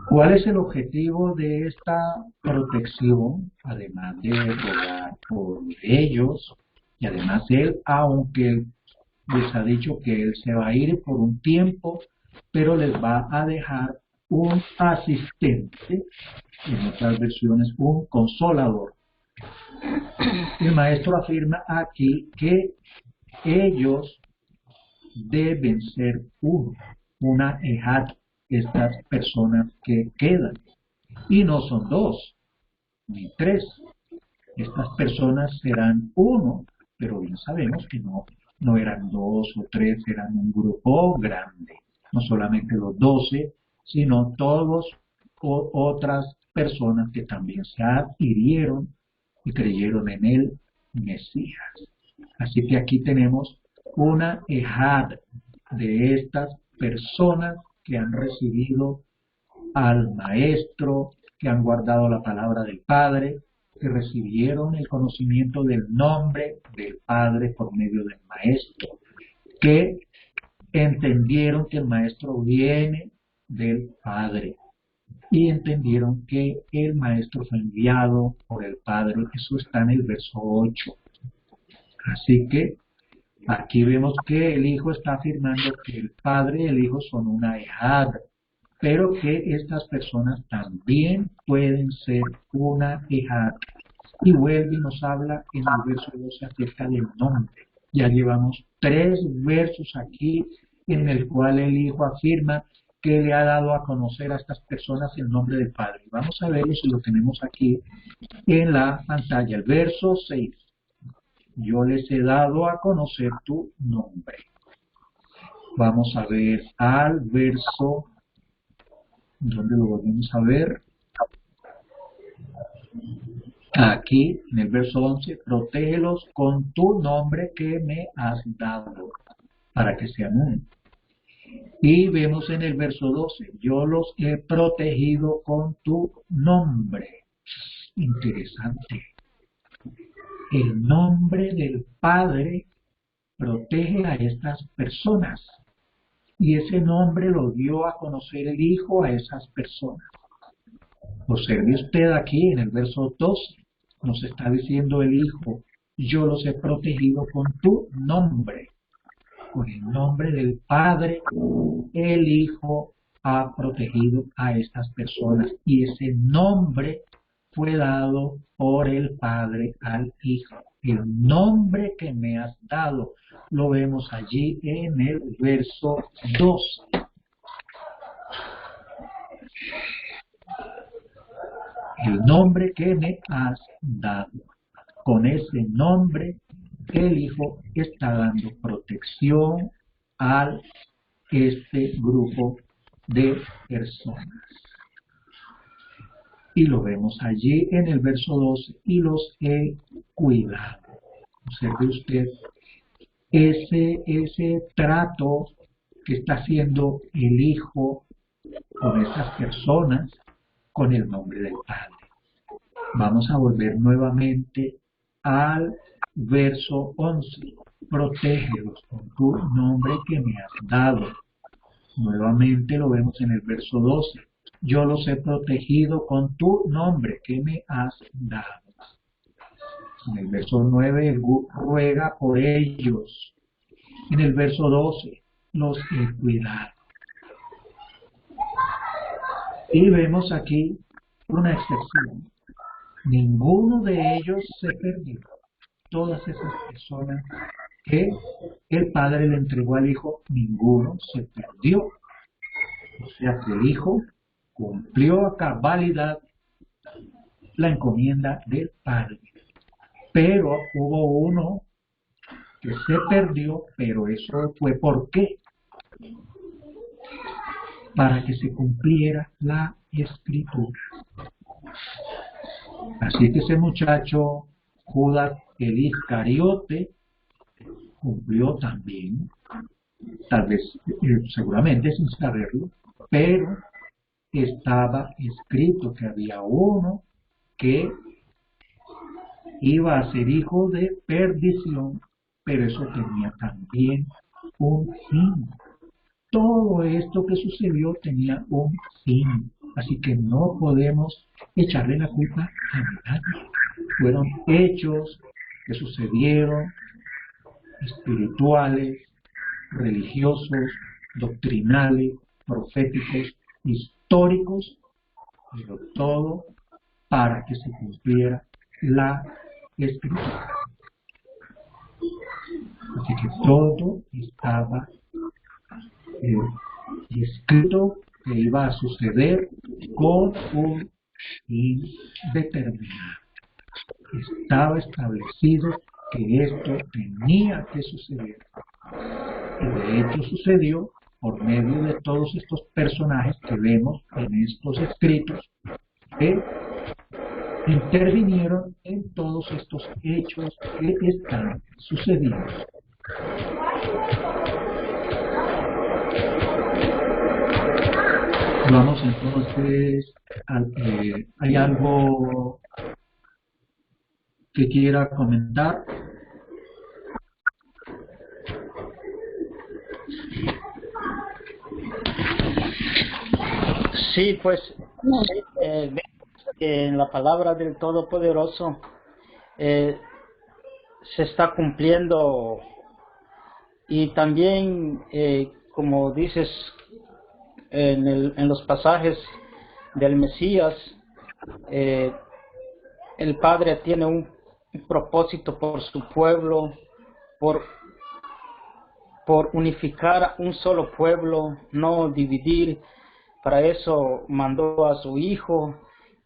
¿Cuál es el objetivo de esta protección? Además de rogar por ellos, y además él, aunque les ha dicho que él se va a ir por un tiempo, pero les va a dejar un asistente, en otras versiones un consolador. El maestro afirma aquí que ellos deben ser uno, una ejad, estas personas que quedan. Y no son dos, ni tres. Estas personas serán uno, pero bien sabemos que no No eran 2 o 3, eran un grupo grande. No solamente los 12, sino todos otras personas que también se adhirieron y creyeron en el Mesías. Así que aquí tenemos una ejad de estas personas que han recibido al Maestro, que han guardado la palabra del Padre, que recibieron el conocimiento del nombre del Padre por medio del Maestro, que entendieron que el Maestro viene del Padre y entendieron que el Maestro fue enviado por el Padre. Eso está en el verso 8. Así que aquí vemos que el Hijo está afirmando que el Padre y el Hijo son una ejad, pero que estas personas también pueden ser una ejad. Y vuelve y nos habla en el verso 12 acerca del nombre. Ya llevamos 3 versos aquí en el cual el Hijo afirma que le ha dado a conocer a estas personas el nombre del Padre. Vamos a verlo si lo tenemos aquí en la pantalla. El verso 6. Yo les he dado a conocer tu nombre. Vamos a ver al verso, ¿dónde lo volvemos a ver? Aquí, en el verso 11, protégelos con tu nombre que me has dado, para que sean uno. Y vemos en el verso 12, yo los he protegido con tu nombre. Interesante. El nombre del Padre protege a estas personas. Y ese nombre lo dio a conocer el Hijo a esas personas. Observe usted aquí en el verso 12, nos está diciendo el Hijo, yo los he protegido con tu nombre. Con el nombre del Padre, el Hijo ha protegido a estas personas. Y ese nombre fue dado por el Padre al Hijo. El nombre que me has dado, lo vemos allí en el verso 12. El nombre que me has dado. Con ese nombre, el Hijo está dando protección a este grupo de personas. Y lo vemos allí en el verso 12, y los he cuidado. Observe usted ese trato que está haciendo el Hijo con esas personas con el nombre del Padre. Vamos a volver nuevamente al verso 11. Protégelos con tu nombre que me has dado. Nuevamente lo vemos en el verso 12. Yo los he protegido con tu nombre que me has dado. En el verso 9, ruega por ellos. En el verso 12, los he cuidado. Y vemos aquí una excepción. Ninguno de ellos se perdió. Todas esas personas que el Padre le entregó al Hijo, ninguno se perdió. O sea que el Hijo cumplió a cabalidad la encomienda del Padre. Pero hubo uno que se perdió, pero eso fue ¿por qué? Para que se cumpliera la Escritura. Así que ese muchacho, Judas el Iscariote, cumplió también, tal vez, seguramente sin saberlo, pero estaba escrito que había uno que iba a ser hijo de perdición, pero eso tenía también un fin. Todo esto que sucedió tenía un fin, así que no podemos echarle la culpa a nadie. Fueron hechos que sucedieron, espirituales, religiosos, doctrinales, proféticos, históricos, pero todo para que se cumpliera la Escritura. Así que todo estaba escrito que iba a suceder con un fin determinado. Estaba establecido que esto tenía que suceder. y de hecho sucedió por medio de todos estos personajes que vemos en estos escritos, que intervinieron en todos estos hechos que están sucediendo. Vamos entonces, ¿hay algo que quiera comentar? Sí, pues en la palabra del Todopoderoso se está cumpliendo, y también, como dices, en los pasajes del Mesías, el Padre tiene un propósito por su pueblo, por unificar un solo pueblo, no dividir. Para eso mandó a su Hijo,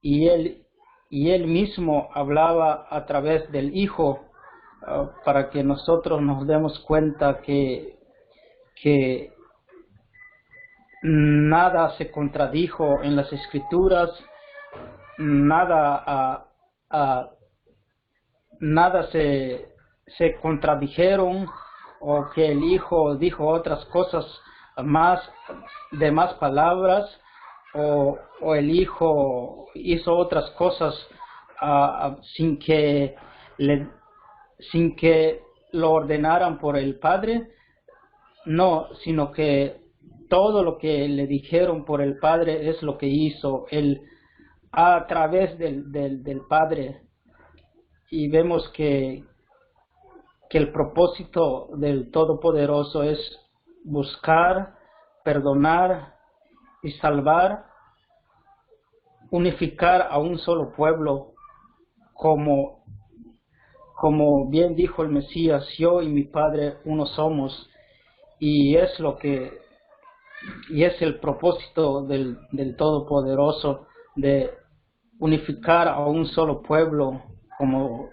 y él mismo hablaba a través del Hijo, para que nosotros nos demos cuenta que nada se contradijo en las Escrituras, nada se contradijeron, o que el Hijo dijo otras cosas de más palabras, o el Hijo hizo otras cosas sin que lo ordenaran por el Padre. No, sino que todo lo que le dijeron por el Padre es lo que hizo él a través del Padre. Y vemos que el propósito del Todopoderoso es buscar, perdonar y salvar, unificar a un solo pueblo, como bien dijo el Mesías: yo y mi Padre uno somos. Y es el propósito del Todopoderoso, de unificar a un solo pueblo, como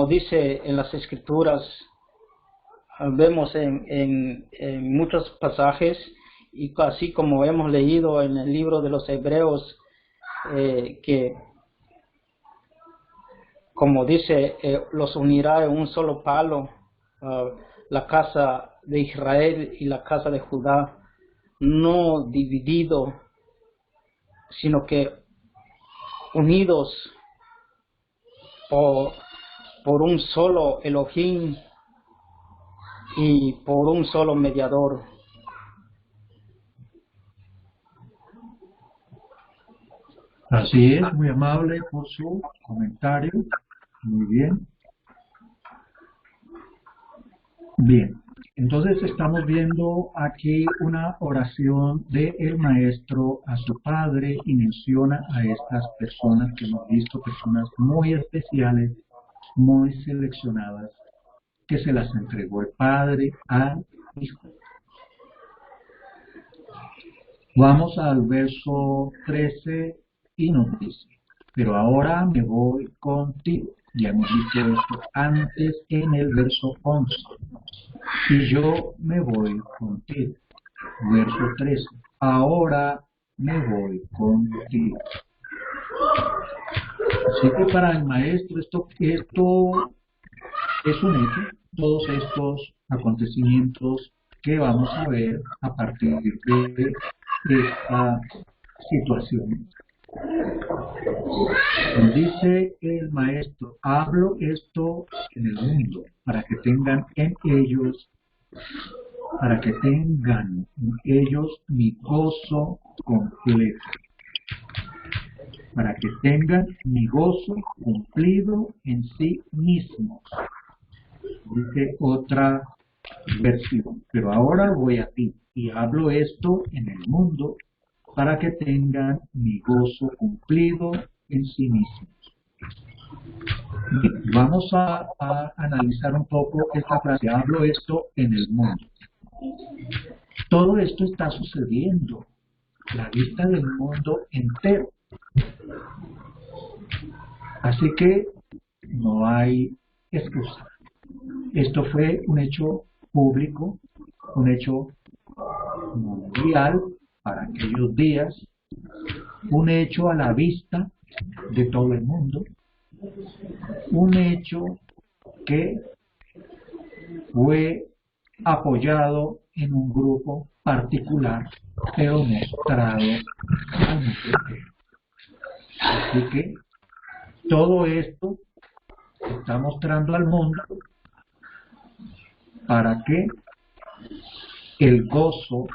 dice en las Escrituras. Vemos en muchos pasajes, y así como hemos leído en el libro de los Hebreos, que, como dice, los unirá en un solo palo, la casa de Israel y la casa de Judá, no dividido, sino que unidos por un solo Elohim y por un solo mediador. Así es, muy amable por su comentario. Muy bien. Bien, entonces estamos viendo aquí una oración del maestro a su padre, y menciona a estas personas que hemos visto, personas muy especiales, muy seleccionadas, que se las entregó el Padre al Hijo. Vamos al verso 13 y nos dice: pero ahora me voy contigo. Ya hemos visto esto antes en el verso 11. Y yo me voy contigo. Verso 13. Ahora me voy contigo. Así que para el maestro esto es un hecho. Todos estos acontecimientos que vamos a ver a partir de esta situación. Nos dice el maestro: hablo esto en el mundo, para que tengan en ellos mi gozo completo. Para que tengan mi gozo cumplido en sí mismos. Dice otra versión: pero ahora voy a ti, y hablo esto en el mundo, para que tengan mi gozo cumplido en sí mismos. Bien, vamos a analizar un poco esta frase: hablo esto en el mundo. Todo esto está sucediendo a la vista del mundo entero. Así que no hay excusa. Esto fue un hecho público, un hecho mundial para aquellos días, un hecho a la vista de todo el mundo, un hecho que fue apoyado en un grupo particular, pero mostrado al mundo entero. Así que todo esto se está mostrando al mundo para que el gozo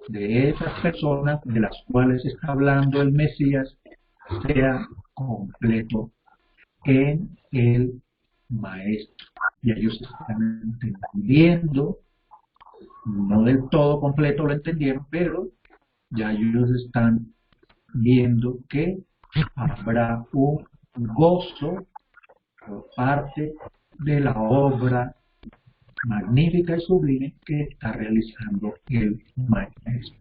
de esas personas de las cuales está hablando el Mesías sea completo en el Maestro. Y ellos están entendiendo, no del todo completo lo entendieron, pero ya ellos están viendo que habrá un gozo por parte de la obra magnífica y sublime que está realizando el Maestro.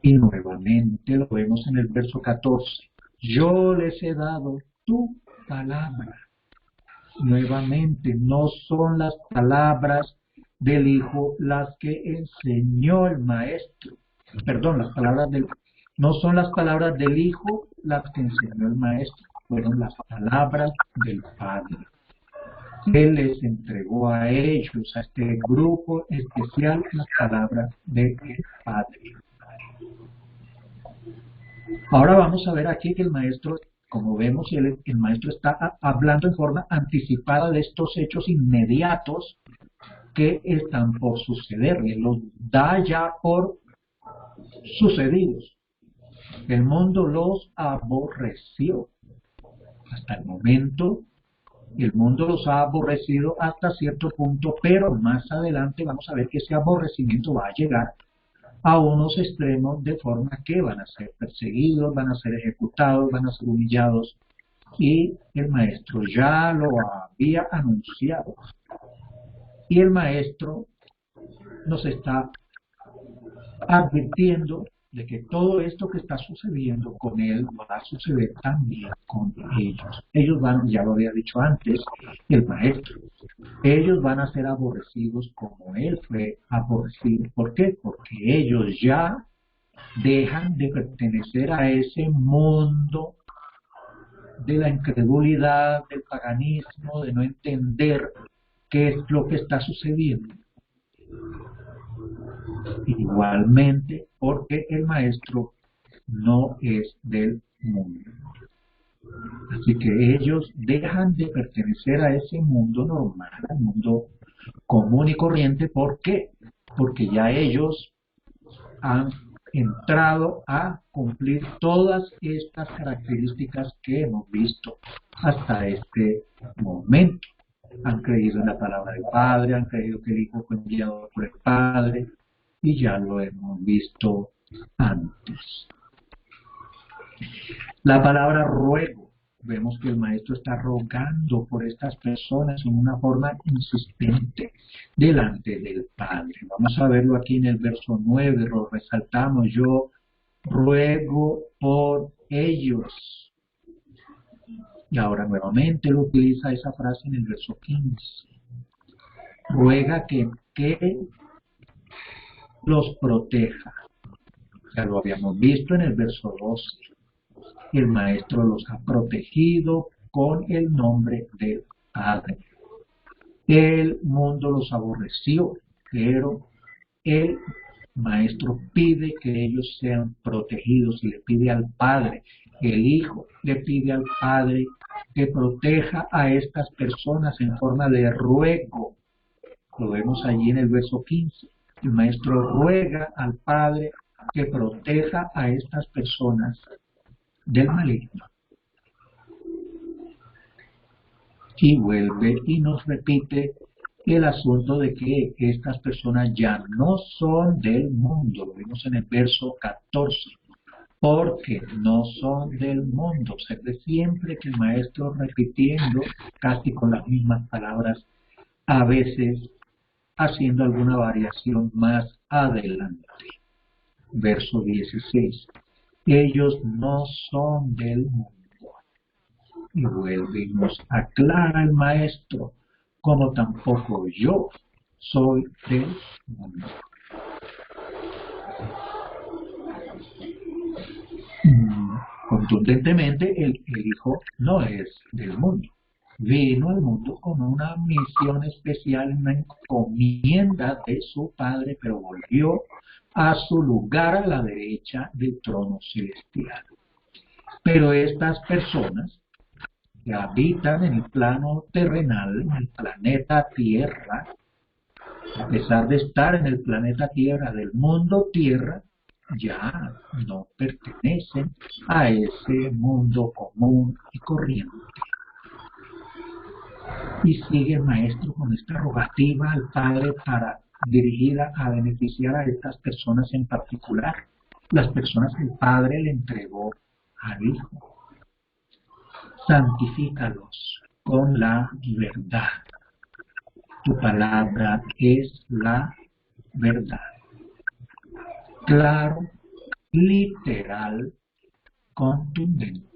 Y nuevamente lo vemos en el verso 14. Yo les he dado tu palabra. Nuevamente, no son las palabras del Hijo las que enseñó el Maestro. Perdón, no son las palabras del Hijo las que enseñó el Maestro, fueron las palabras del Padre. Él les entregó a ellos, a este grupo especial, las palabras del Padre. Ahora vamos a ver aquí que el Maestro, como vemos, el Maestro está hablando en forma anticipada de estos hechos inmediatos que están por suceder. Él los da ya por sucedidos. El mundo los aborreció. Hasta el momento, el mundo los ha aborrecido hasta cierto punto, pero más adelante vamos a ver que ese aborrecimiento va a llegar a unos extremos de forma que van a ser perseguidos, van a ser ejecutados, van a ser humillados. Y el Maestro ya lo había anunciado. Y el Maestro nos está advirtiendo de que todo esto que está sucediendo con él va a suceder también con ellos. Ellos van, ya lo había dicho antes, el Maestro, ellos van a ser aborrecidos como él fue aborrecido. ¿Por qué? Porque ellos ya dejan de pertenecer a ese mundo de la incredulidad, del paganismo, de no entender qué es lo que está sucediendo. Igualmente, porque el Maestro no es del mundo. Así que ellos dejan de pertenecer a ese mundo normal, al mundo común y corriente. ¿Por qué? Porque ya ellos han entrado a cumplir todas estas características que hemos visto hasta este momento. Han creído en la palabra del Padre, han creído que el Hijo fue enviado por el Padre, y ya lo hemos visto antes. La palabra ruego, vemos que el Maestro está rogando por estas personas en una forma insistente delante del Padre. Vamos a verlo aquí en el verso 9, lo resaltamos: yo ruego por ellos. Y ahora nuevamente lo utiliza esa frase en el verso 15. Ruega que los proteja. Ya lo habíamos visto en el verso 12. El Maestro los ha protegido con el nombre del Padre. El mundo los aborreció, pero el Maestro pide que ellos sean protegidos y le pide al Padre. El Hijo le pide al Padre que proteja a estas personas en forma de ruego. Lo vemos allí en el verso 15. El Maestro ruega al Padre que proteja a estas personas del maligno. Y vuelve y nos repite el asunto de que estas personas ya no son del mundo. Lo vimos en el verso 14. Porque no son del mundo. Observe siempre que el Maestro repitiendo casi con las mismas palabras, a veces haciendo alguna variación más adelante. Verso 16. Ellos no son del mundo. Y vuelve y nos aclara el Maestro. como tampoco yo soy del mundo. Contundentemente, el Hijo no es del mundo. Vino al mundo con una misión especial, una encomienda de su Padre, pero volvió a su lugar a la derecha del trono celestial. Pero estas personas que habitan en el plano terrenal, en el planeta Tierra, a pesar de estar en el planeta Tierra, del mundo Tierra, ya no pertenecen a ese mundo común y corriente. Y sigue el maestro con esta rogativa al Padre para dirigida a beneficiar a estas personas en particular, las personas que el Padre le entregó al Hijo. Santifícalos con la verdad. Tu palabra es la verdad. Claro, literal, contundente.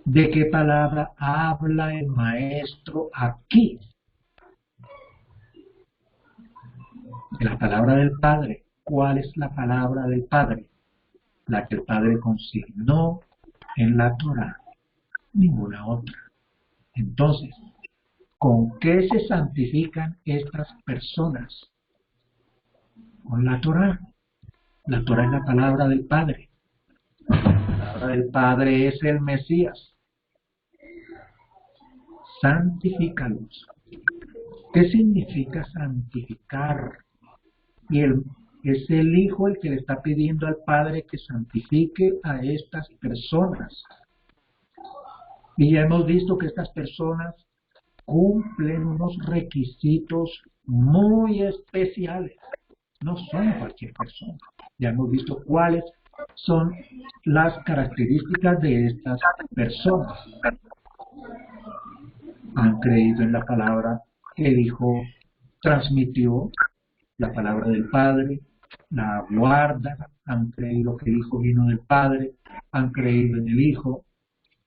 ¿De qué palabra habla el maestro aquí? De la palabra del Padre. ¿Cuál es la palabra del Padre? La que el Padre consignó en la Torá. Ninguna otra. Entonces, ¿con qué se santifican estas personas? Con la Torá. La Torá es la palabra del Padre. La palabra del Padre es el Mesías. Santifícalos. ¿Qué significa santificar? Y es el Hijo el que le está pidiendo al Padre que santifique a estas personas. Y ya hemos visto que estas personas cumplen unos requisitos muy especiales. No son cualquier persona. Ya hemos visto cuáles son las características de estas personas. Han creído en la palabra que el Hijo transmitió, la palabra del Padre, la guardan, han creído que el Hijo vino del Padre, han creído en el Hijo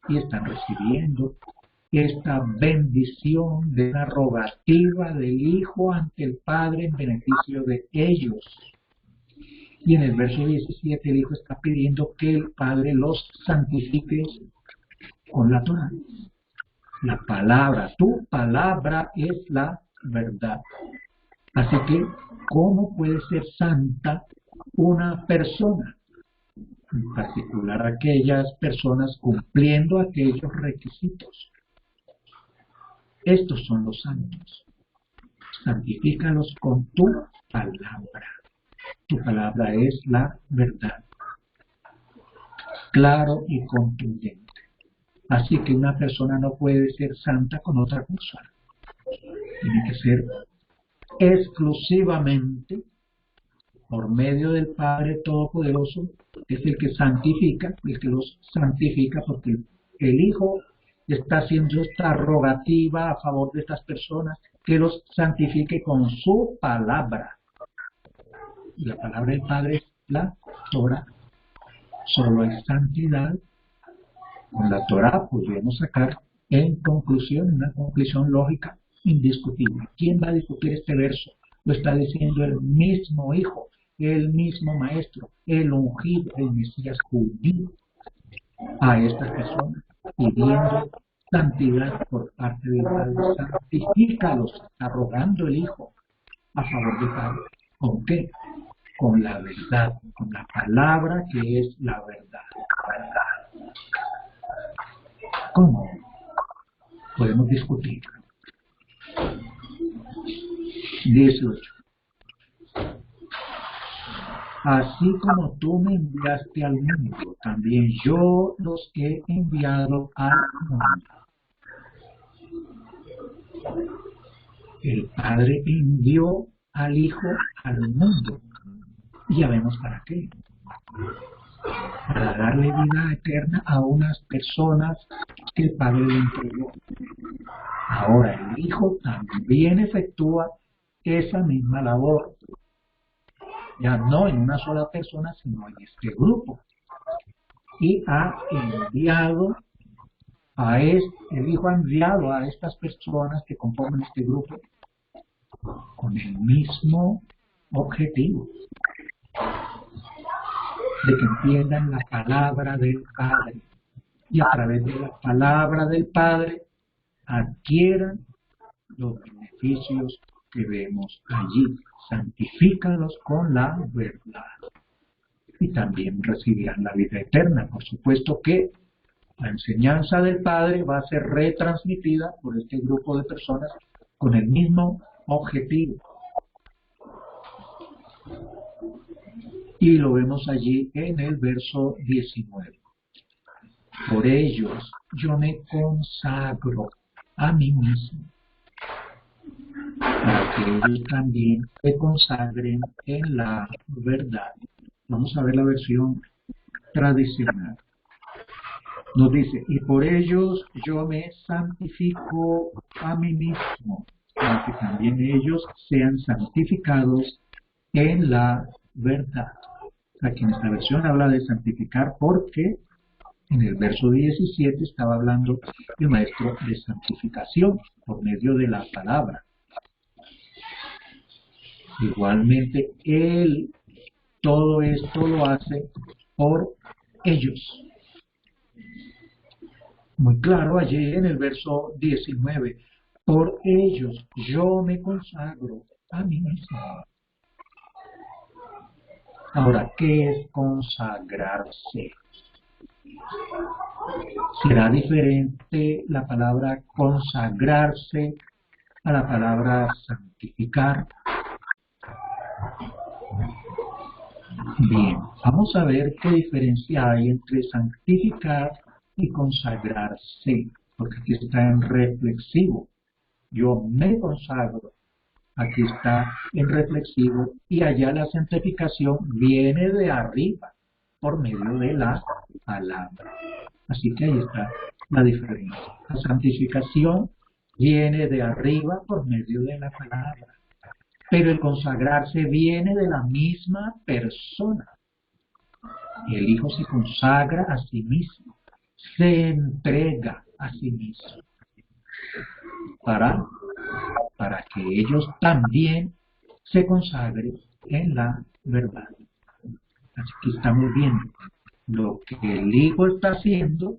y están recibiendo esta bendición de la rogativa del Hijo ante el Padre en beneficio de ellos. Y en el verso 17 el Hijo está pidiendo que el Padre los santifique con la Torá. La palabra, tu palabra es la verdad. Así que, ¿cómo puede ser santa una persona? En particular aquellas personas cumpliendo aquellos requisitos. Estos son los santos. Santifícalos con tu palabra. Tu palabra es la verdad. Claro y contundente. Así que una persona no puede ser santa con otra cosa. Tiene que ser exclusivamente por medio del Padre Todopoderoso, que es el que santifica, el que los santifica, porque el Hijo está haciendo esta rogativa a favor de estas personas, que los santifique con su palabra. Y la palabra del Padre es la Torá. Solo hay santidad. Con la Torá podríamos sacar en conclusión, una conclusión lógica indiscutible. ¿Quién va a discutir este verso? Lo está diciendo el mismo Hijo, el mismo Maestro, el ungido, el Mesías judío, a estas personas, pidiendo santidad por parte del Padre. Santifícalos, está rogando el Hijo a favor del Padre. ¿Con qué? Con la verdad, con la palabra que es la verdad. ¿Cómo? Podemos discutir. 18. Así como tú me enviaste al mundo, también yo los he enviado al mundo. El Padre envió al Hijo al mundo. Y ya vemos para qué. Para darle vida eterna a unas personas que el Padre le entregó. Ahora el Hijo también efectúa esa misma labor. Ya no en una sola persona, sino en este grupo. Y ha enviado el Hijo ha enviado a estas personas que conforman este grupo con el mismo objetivo, de que entiendan la palabra del Padre y a través de la palabra del Padre adquieran los beneficios que vemos allí. Santifícalos con la verdad. Y también recibirán la vida eterna. Por supuesto que la enseñanza del Padre va a ser retransmitida por este grupo de personas con el mismo objetivo. Y lo vemos allí en el verso 19. Por ellos yo me consagro a mí mismo, para que ellos también se consagren en la verdad. Vamos a ver la versión tradicional. Nos dice, y por ellos yo me santifico a mí mismo, para que también ellos sean santificados en la verdad. Aquí en esta versión habla de santificar porque en el verso 17 estaba hablando el maestro de santificación por medio de la palabra. Igualmente, él todo esto lo hace por ellos. Muy claro allí en el verso 19. Por ellos yo me consagro a mí mismo. Ahora, ¿qué es consagrarse? ¿Será diferente la palabra consagrarse a la palabra santificar? Bien, vamos a ver qué diferencia hay entre santificar y consagrarse, porque aquí está en reflexivo. Yo me consagro, aquí está en reflexivo, y allá la santificación viene de arriba, por medio de la palabra. Así que ahí está la diferencia. La santificación viene de arriba por medio de la palabra. Pero el consagrarse viene de la misma persona. El Hijo se consagra a sí mismo, se entrega a sí mismo, para que ellos también se consagren en la verdad. Así que estamos viendo lo que el Hijo está haciendo,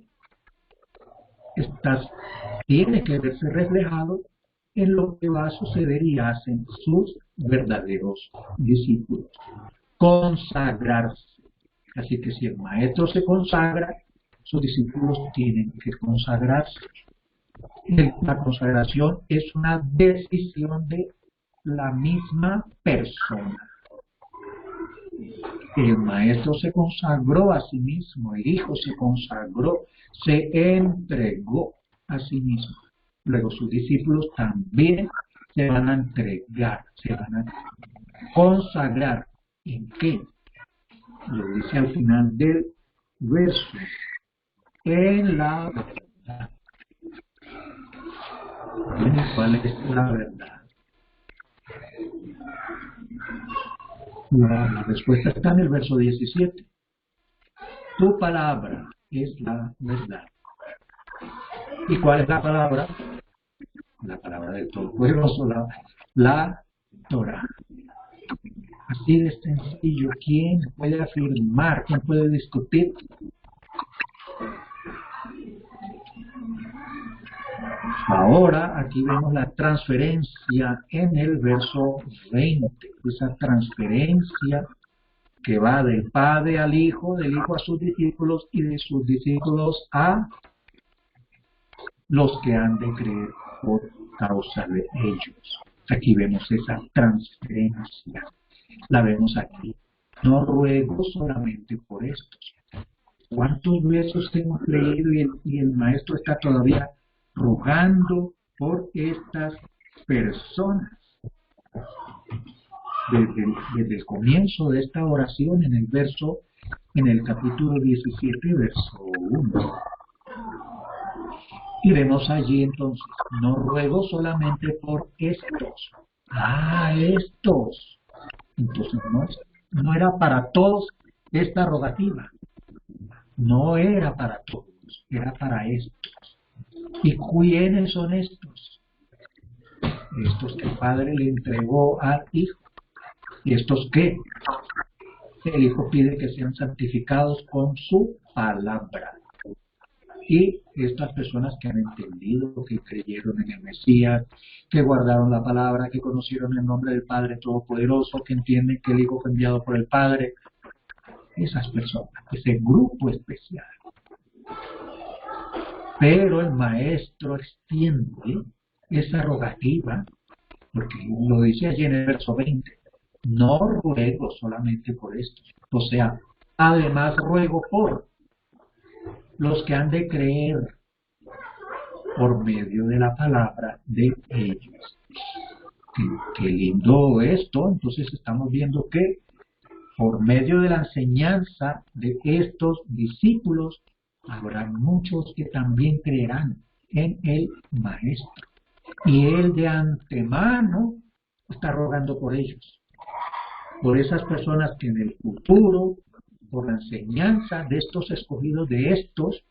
tiene que verse reflejado en lo que va a suceder y hacen sus verdaderos discípulos. Consagrarse. Así que si el maestro se consagra, sus discípulos tienen que consagrarse. La consagración es una decisión de la misma persona. El maestro se consagró a sí mismo, el Hijo se consagró, se entregó a sí mismo. Luego sus discípulos también se van a entregar, se van a consagrar. ¿En qué? Lo dice al final del verso. En la verdad. ¿Cuál es la verdad? La respuesta está en el verso 17. Tu palabra es la verdad. ¿Y cuál es la palabra? La palabra del Todopoderoso, la Torah. Así de sencillo. ¿Quién puede afirmar? ¿Quién puede discutir? Ahora aquí vemos la transferencia en el verso 20. Esa transferencia que va del Padre al Hijo, del Hijo a sus discípulos y de sus discípulos a los que han de creer por causa de ellos. Aquí vemos esa transferencia. La vemos aquí. No ruego solamente por estos. ¿Cuántos versos hemos leído y el maestro está todavía rogando por estas personas? Desde el comienzo de esta oración en el capítulo 17, verso 1. Y vemos allí entonces, no ruego solamente por estos. Estos. Entonces no era para todos esta rogativa. No era para todos, era para estos. ¿Y quiénes son estos? Estos que el Padre le entregó al Hijo. ¿Y estos qué? El Hijo pide que sean santificados con su palabra. Y estas personas que han entendido, que creyeron en el Mesías, que guardaron la palabra, que conocieron el nombre del Padre Todopoderoso, que entienden que el Hijo fue enviado por el Padre, esas personas, ese grupo especial. Pero el Maestro extiende esa rogativa, porque lo dice allí en el verso 20, no ruego solamente por estos, o sea, además ruego por los que han de creer por medio de la palabra de ellos. Qué lindo esto. Entonces estamos viendo que por medio de la enseñanza de estos discípulos habrá muchos que también creerán en el Maestro. Y él de antemano está rogando por ellos, por esas personas que en el futuro, por la enseñanza de estos escogidos, de estos,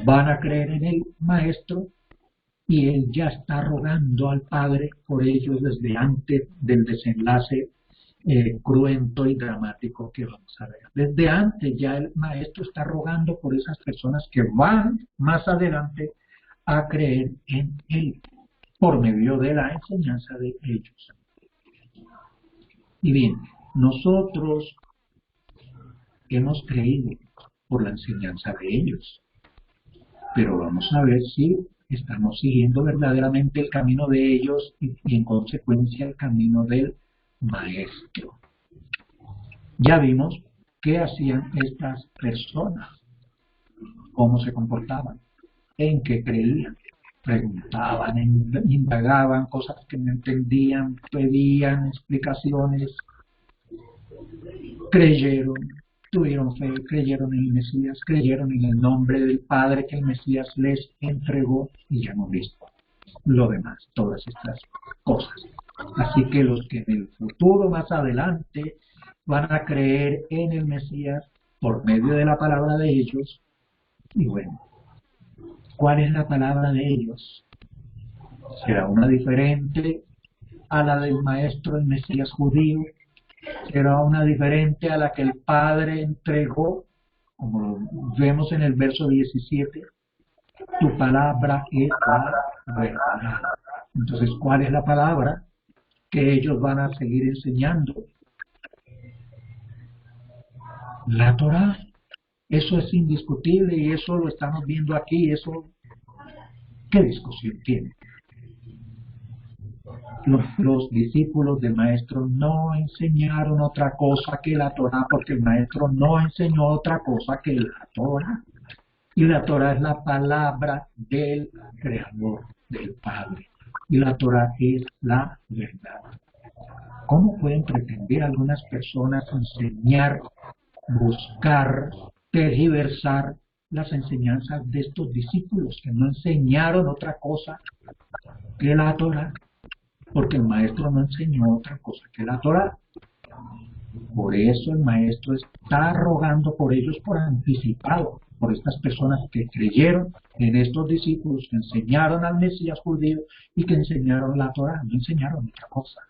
van a creer en el Maestro, y él ya está rogando al Padre por ellos desde antes del desenlace cruento y dramático que vamos a ver. Desde antes ya el Maestro está rogando por esas personas que van más adelante a creer en él, por medio de la enseñanza de ellos. Y bien, nosotros hemos creído por la enseñanza de ellos, pero vamos a ver si estamos siguiendo verdaderamente el camino de ellos y en consecuencia el camino del Maestro. Ya vimos qué hacían estas personas, cómo se comportaban, en qué creían, preguntaban, indagaban cosas que no entendían, pedían explicaciones, creyeron, tuvieron fe, creyeron en el Mesías, creyeron en el nombre del Padre que el Mesías les entregó, y ya hemos visto lo demás, todas estas cosas. Así que los que en el futuro, más adelante, van a creer en el Mesías por medio de la palabra de ellos, y bueno, ¿cuál es la palabra de ellos? ¿Será una diferente a la del Maestro, el Mesías judío? ¿Será una diferente a la que el Padre entregó? Como vemos en el verso 17, tu palabra es la verdad. Entonces, ¿cuál es la palabra que ellos van a seguir enseñando? La Torá. Eso es indiscutible y eso lo estamos viendo aquí. Eso, ¿qué discusión tiene? Los discípulos del Maestro no enseñaron otra cosa que la Torá, porque el Maestro no enseñó otra cosa que la Torá. Y la Torá es la palabra del Creador, del Padre. Y la Torá es la verdad. ¿Cómo pueden pretender algunas personas enseñar, buscar, tergiversar las enseñanzas de estos discípulos que no enseñaron otra cosa que la Torá? Porque el Maestro no enseñó otra cosa que la Torá. Por eso el Maestro está rogando por ellos por anticipado, por estas personas que creyeron en estos discípulos, que enseñaron al Mesías judío y que enseñaron la Torá, no enseñaron otra cosa.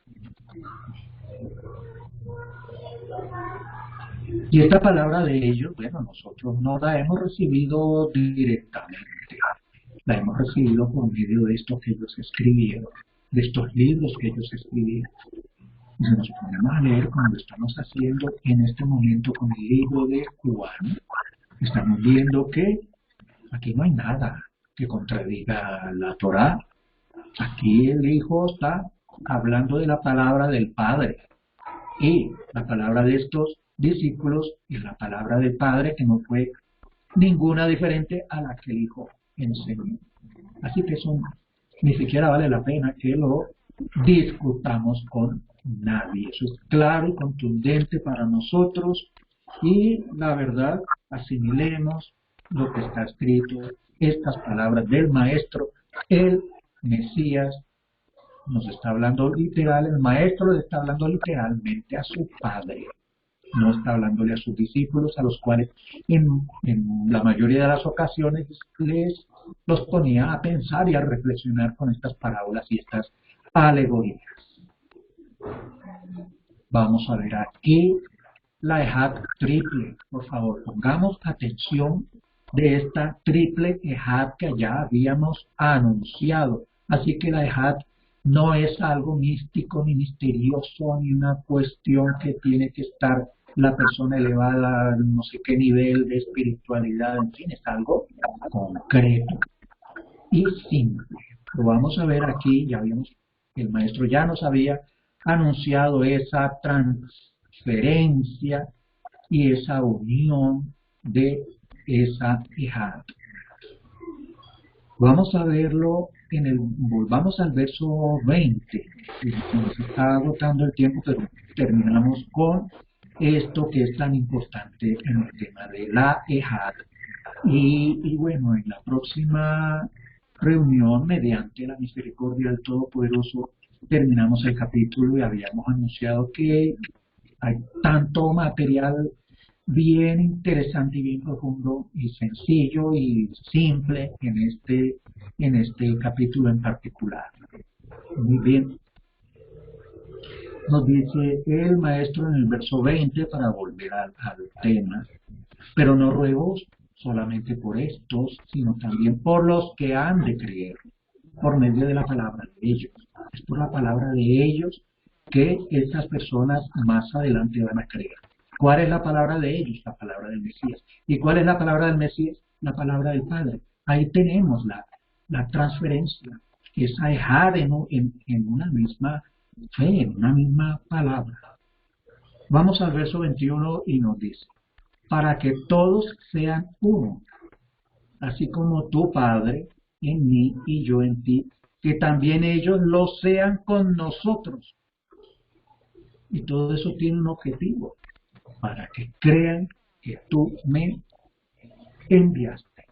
Y esta palabra de ellos, bueno, nosotros no la hemos recibido directamente, la hemos recibido por medio de esto que ellos escribieron, de estos libros que ellos escribieron. Y si nos ponemos a leer, como lo estamos haciendo en este momento con el libro de Juan, estamos viendo que aquí no hay nada que contradiga la Torá. Aquí el Hijo está hablando de la palabra del Padre, y la palabra de estos discípulos es la palabra del Padre, que no fue ninguna diferente a la que el Hijo enseñó. Así que eso ni siquiera vale la pena que lo discutamos con nadie. Eso es claro y contundente para nosotros, y la verdad, asimilemos lo que está escrito, estas palabras del Maestro. El Mesías nos está hablando literal, el Maestro le está hablando literalmente a su Padre. No está hablándole a sus discípulos, a los cuales en la mayoría de las ocasiones los ponía a pensar y a reflexionar con estas parábolas y estas alegorías. Vamos a ver aquí la ejad triple. Por favor, pongamos atención de esta triple ejad que ya habíamos anunciado. Así que la ejad no es algo místico ni misterioso ni una cuestión que tiene que estar la persona elevada a no sé qué nivel de espiritualidad, en fin, es algo concreto y simple. Lo vamos a ver aquí, ya vimos, el maestro ya nos había anunciado esa transferencia y esa unión de esa ejad. Vamos a verlo volvamos al verso 20. Nos está agotando el tiempo, pero terminamos con esto que es tan importante en el tema de la ejad. Y bueno, en la próxima reunión, mediante la misericordia del Todopoderoso, terminamos el capítulo y habíamos anunciado que hay tanto material bien interesante y bien profundo y sencillo y simple en este capítulo en particular. Muy bien. Nos dice el maestro en el verso 20, para volver al tema: pero no ruego solamente por estos, sino también por los que han de creer, por medio de la palabra de ellos. Es por la palabra de ellos que estas personas más adelante van a creer. ¿Cuál es la palabra de ellos? La palabra del Mesías. ¿Y cuál es la palabra del Mesías? La palabra del Padre. Ahí tenemos la transferencia, esa ejad en una misma fe, en una misma palabra. Vamos al verso 21 y nos dice: para que todos sean uno, así como tu Padre en mí y yo en ti, que también ellos lo sean con nosotros. Y todo eso tiene un objetivo: para que crean que tú me enviaste.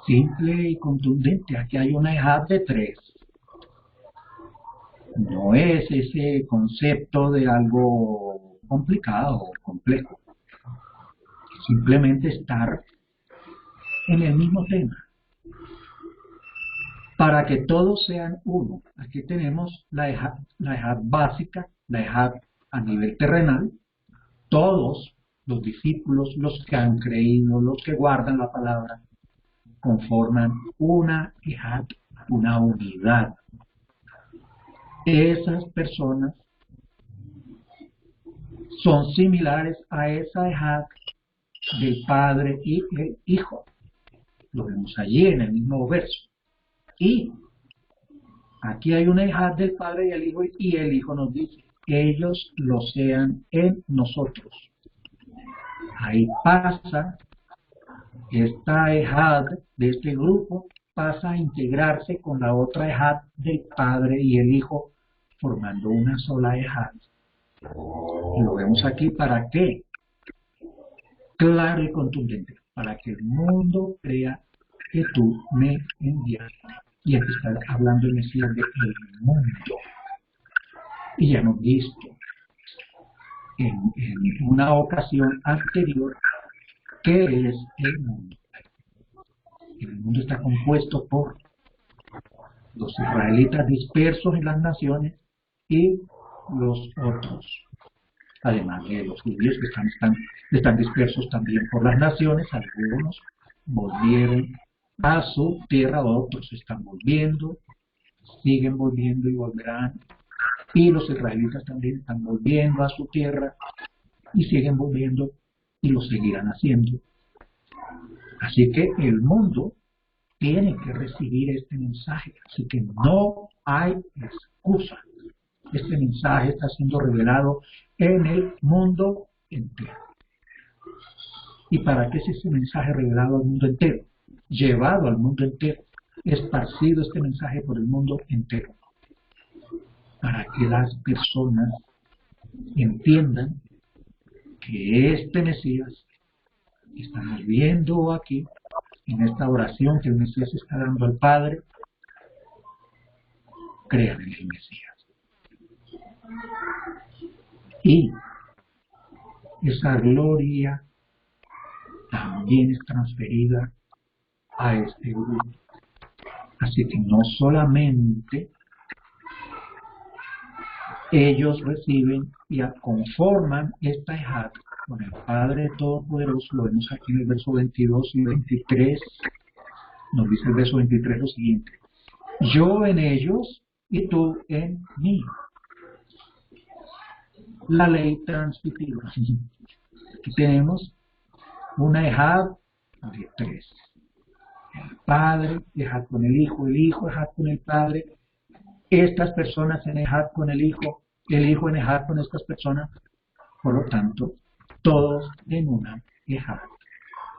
Simple y contundente. Aquí hay una ejad de 3. No es ese concepto de algo complicado o complejo. Simplemente estar en el mismo tema. Para que todos sean uno. Aquí tenemos la ejad básica, la ejad a nivel terrenal. Todos los discípulos, los que han creído, los que guardan la palabra, conforman una ejad, una unidad. Esas personas son similares a esa ejad del Padre y el Hijo. Lo vemos allí en el mismo verso. Y aquí hay una ejad del Padre y el Hijo, y el Hijo nos dice: ellos lo sean en nosotros. Ahí pasa esta ejad de este grupo, pasa a integrarse con la otra ejad del Padre y el Hijo, formando una sola ejad. Y lo vemos aquí, ¿para qué? Claro y contundente: para que el mundo crea que tú me enviaste. Y aquí está hablando el Mesías del mundo. Y ya hemos visto en una ocasión anterior qué es el mundo. El mundo está compuesto por los israelitas dispersos en las naciones y los otros, además de los judíos que están dispersos también por las naciones. Algunos volvieron a su tierra, otros están volviendo, siguen volviendo y volverán, y los israelitas también están volviendo a su tierra y siguen volviendo y lo seguirán haciendo. Así que el mundo tiene que recibir este mensaje, así que no hay excusa. Este mensaje está siendo revelado en el mundo entero. ¿Y para qué es ese mensaje revelado al mundo entero? Llevado al mundo entero, esparcido este mensaje por el mundo entero, para que las personas entiendan que este Mesías que estamos viendo aquí, en esta oración que el Mesías está dando al Padre, crean en el Mesías. Y esa gloria también es transferida a este grupo. Así que no solamente ellos reciben y conforman esta Ejad con el Padre Todopoderoso. Lo vemos aquí en el verso 22 y 23. Nos dice el verso 23 lo siguiente: yo en ellos y tú en mí. La ley transitiva. Aquí tenemos una Ejad de tres. El Padre, Ejad con el Hijo Ejad con el Padre, estas personas en Ejad con el Hijo en Ejad con estas personas, por lo tanto, todos en una Ejad.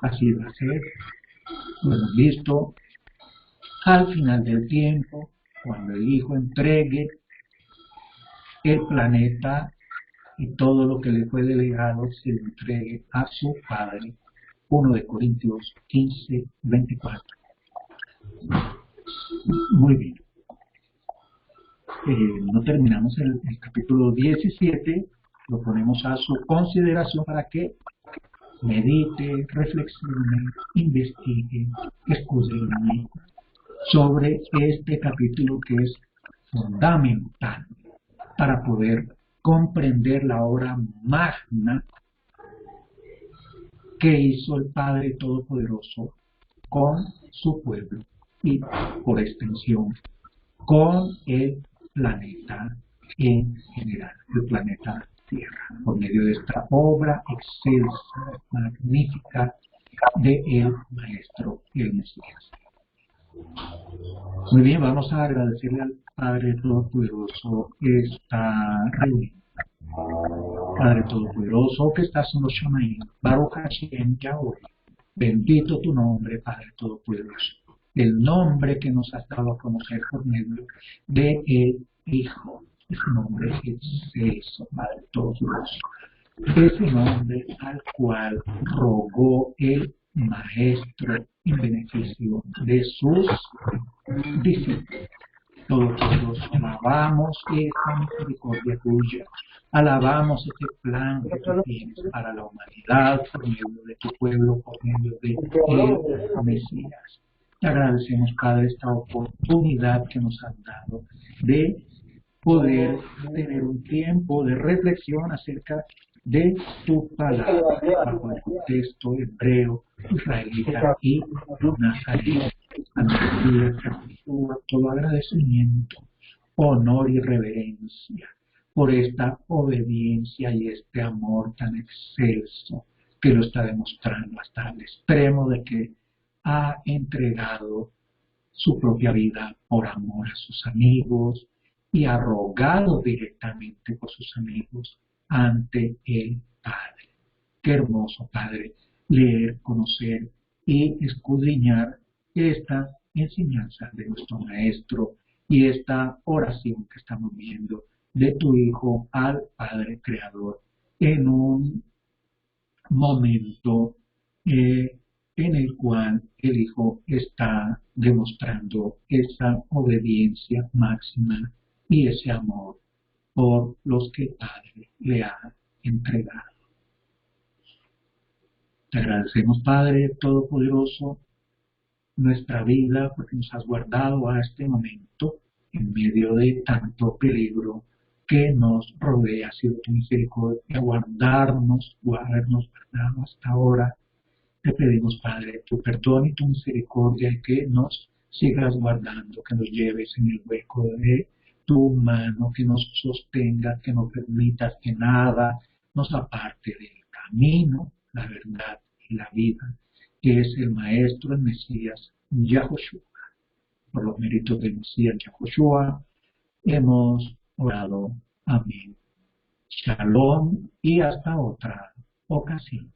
Así va a ser. Lo hemos visto al final del tiempo, cuando el Hijo entregue el planeta y todo lo que le fue delegado se le entregue a su Padre. 1 de Corintios 15, 24. Muy bien. No terminamos el capítulo 17, lo ponemos a su consideración para que medite, reflexione, investigue, escudriñe sobre este capítulo que es fundamental para poder comprender la obra magna que hizo el Padre Todopoderoso con su pueblo y, por extensión, con el planeta en general, el planeta Tierra, por medio de esta obra excelsa, magnífica de el Maestro y el Mesías. Muy bien, vamos a agradecerle al Padre Todopoderoso esta reunión. Padre Todopoderoso que estás en los Shamaim, Baruch Hashem Yahweh, bendito tu nombre, Padre Todopoderoso, el nombre que nos has dado a conocer por medio de el Hijo. Ese nombre es eso, Padre Todopoderoso. Ese nombre al cual rogó el Maestro en beneficio de sus discípulos. Todopoderoso, alabamos esta misericordia tuya, alabamos este plan que tú tienes para la humanidad por medio de tu pueblo, por medio de el Mesías. Te agradecemos, Padre, esta oportunidad que nos has dado de poder tener un tiempo de reflexión acerca de tu palabra, bajo el contexto hebreo, israelita y nazareno. Todo agradecimiento, honor y reverencia por esta obediencia y este amor tan excelso que lo está demostrando hasta el extremo de que ha entregado su propia vida por amor a sus amigos y ha rogado directamente por sus amigos ante el Padre. Qué hermoso, Padre, leer, conocer y escudriñar esta enseñanza de nuestro Maestro y esta oración que estamos viendo de tu Hijo al Padre Creador en un momento en el cual el Hijo está demostrando esa obediencia máxima y ese amor por los que el Padre le ha entregado. Te agradecemos, Padre Todopoderoso, nuestra vida porque nos has guardado a este momento en medio de tanto peligro que nos rodea. Ha sido tu misericordia guardarnos, habernos guardado hasta ahora. Te pedimos, Padre, tu perdón y tu misericordia y que nos sigas guardando, que nos lleves en el hueco de tu mano, que nos sostenga, que no permitas que nada nos aparte del camino, la verdad y la vida, que es el Maestro, el Mesías, Yahushua. Por los méritos del Mesías Yahushua, hemos orado. Amén. Shalom y hasta otra ocasión.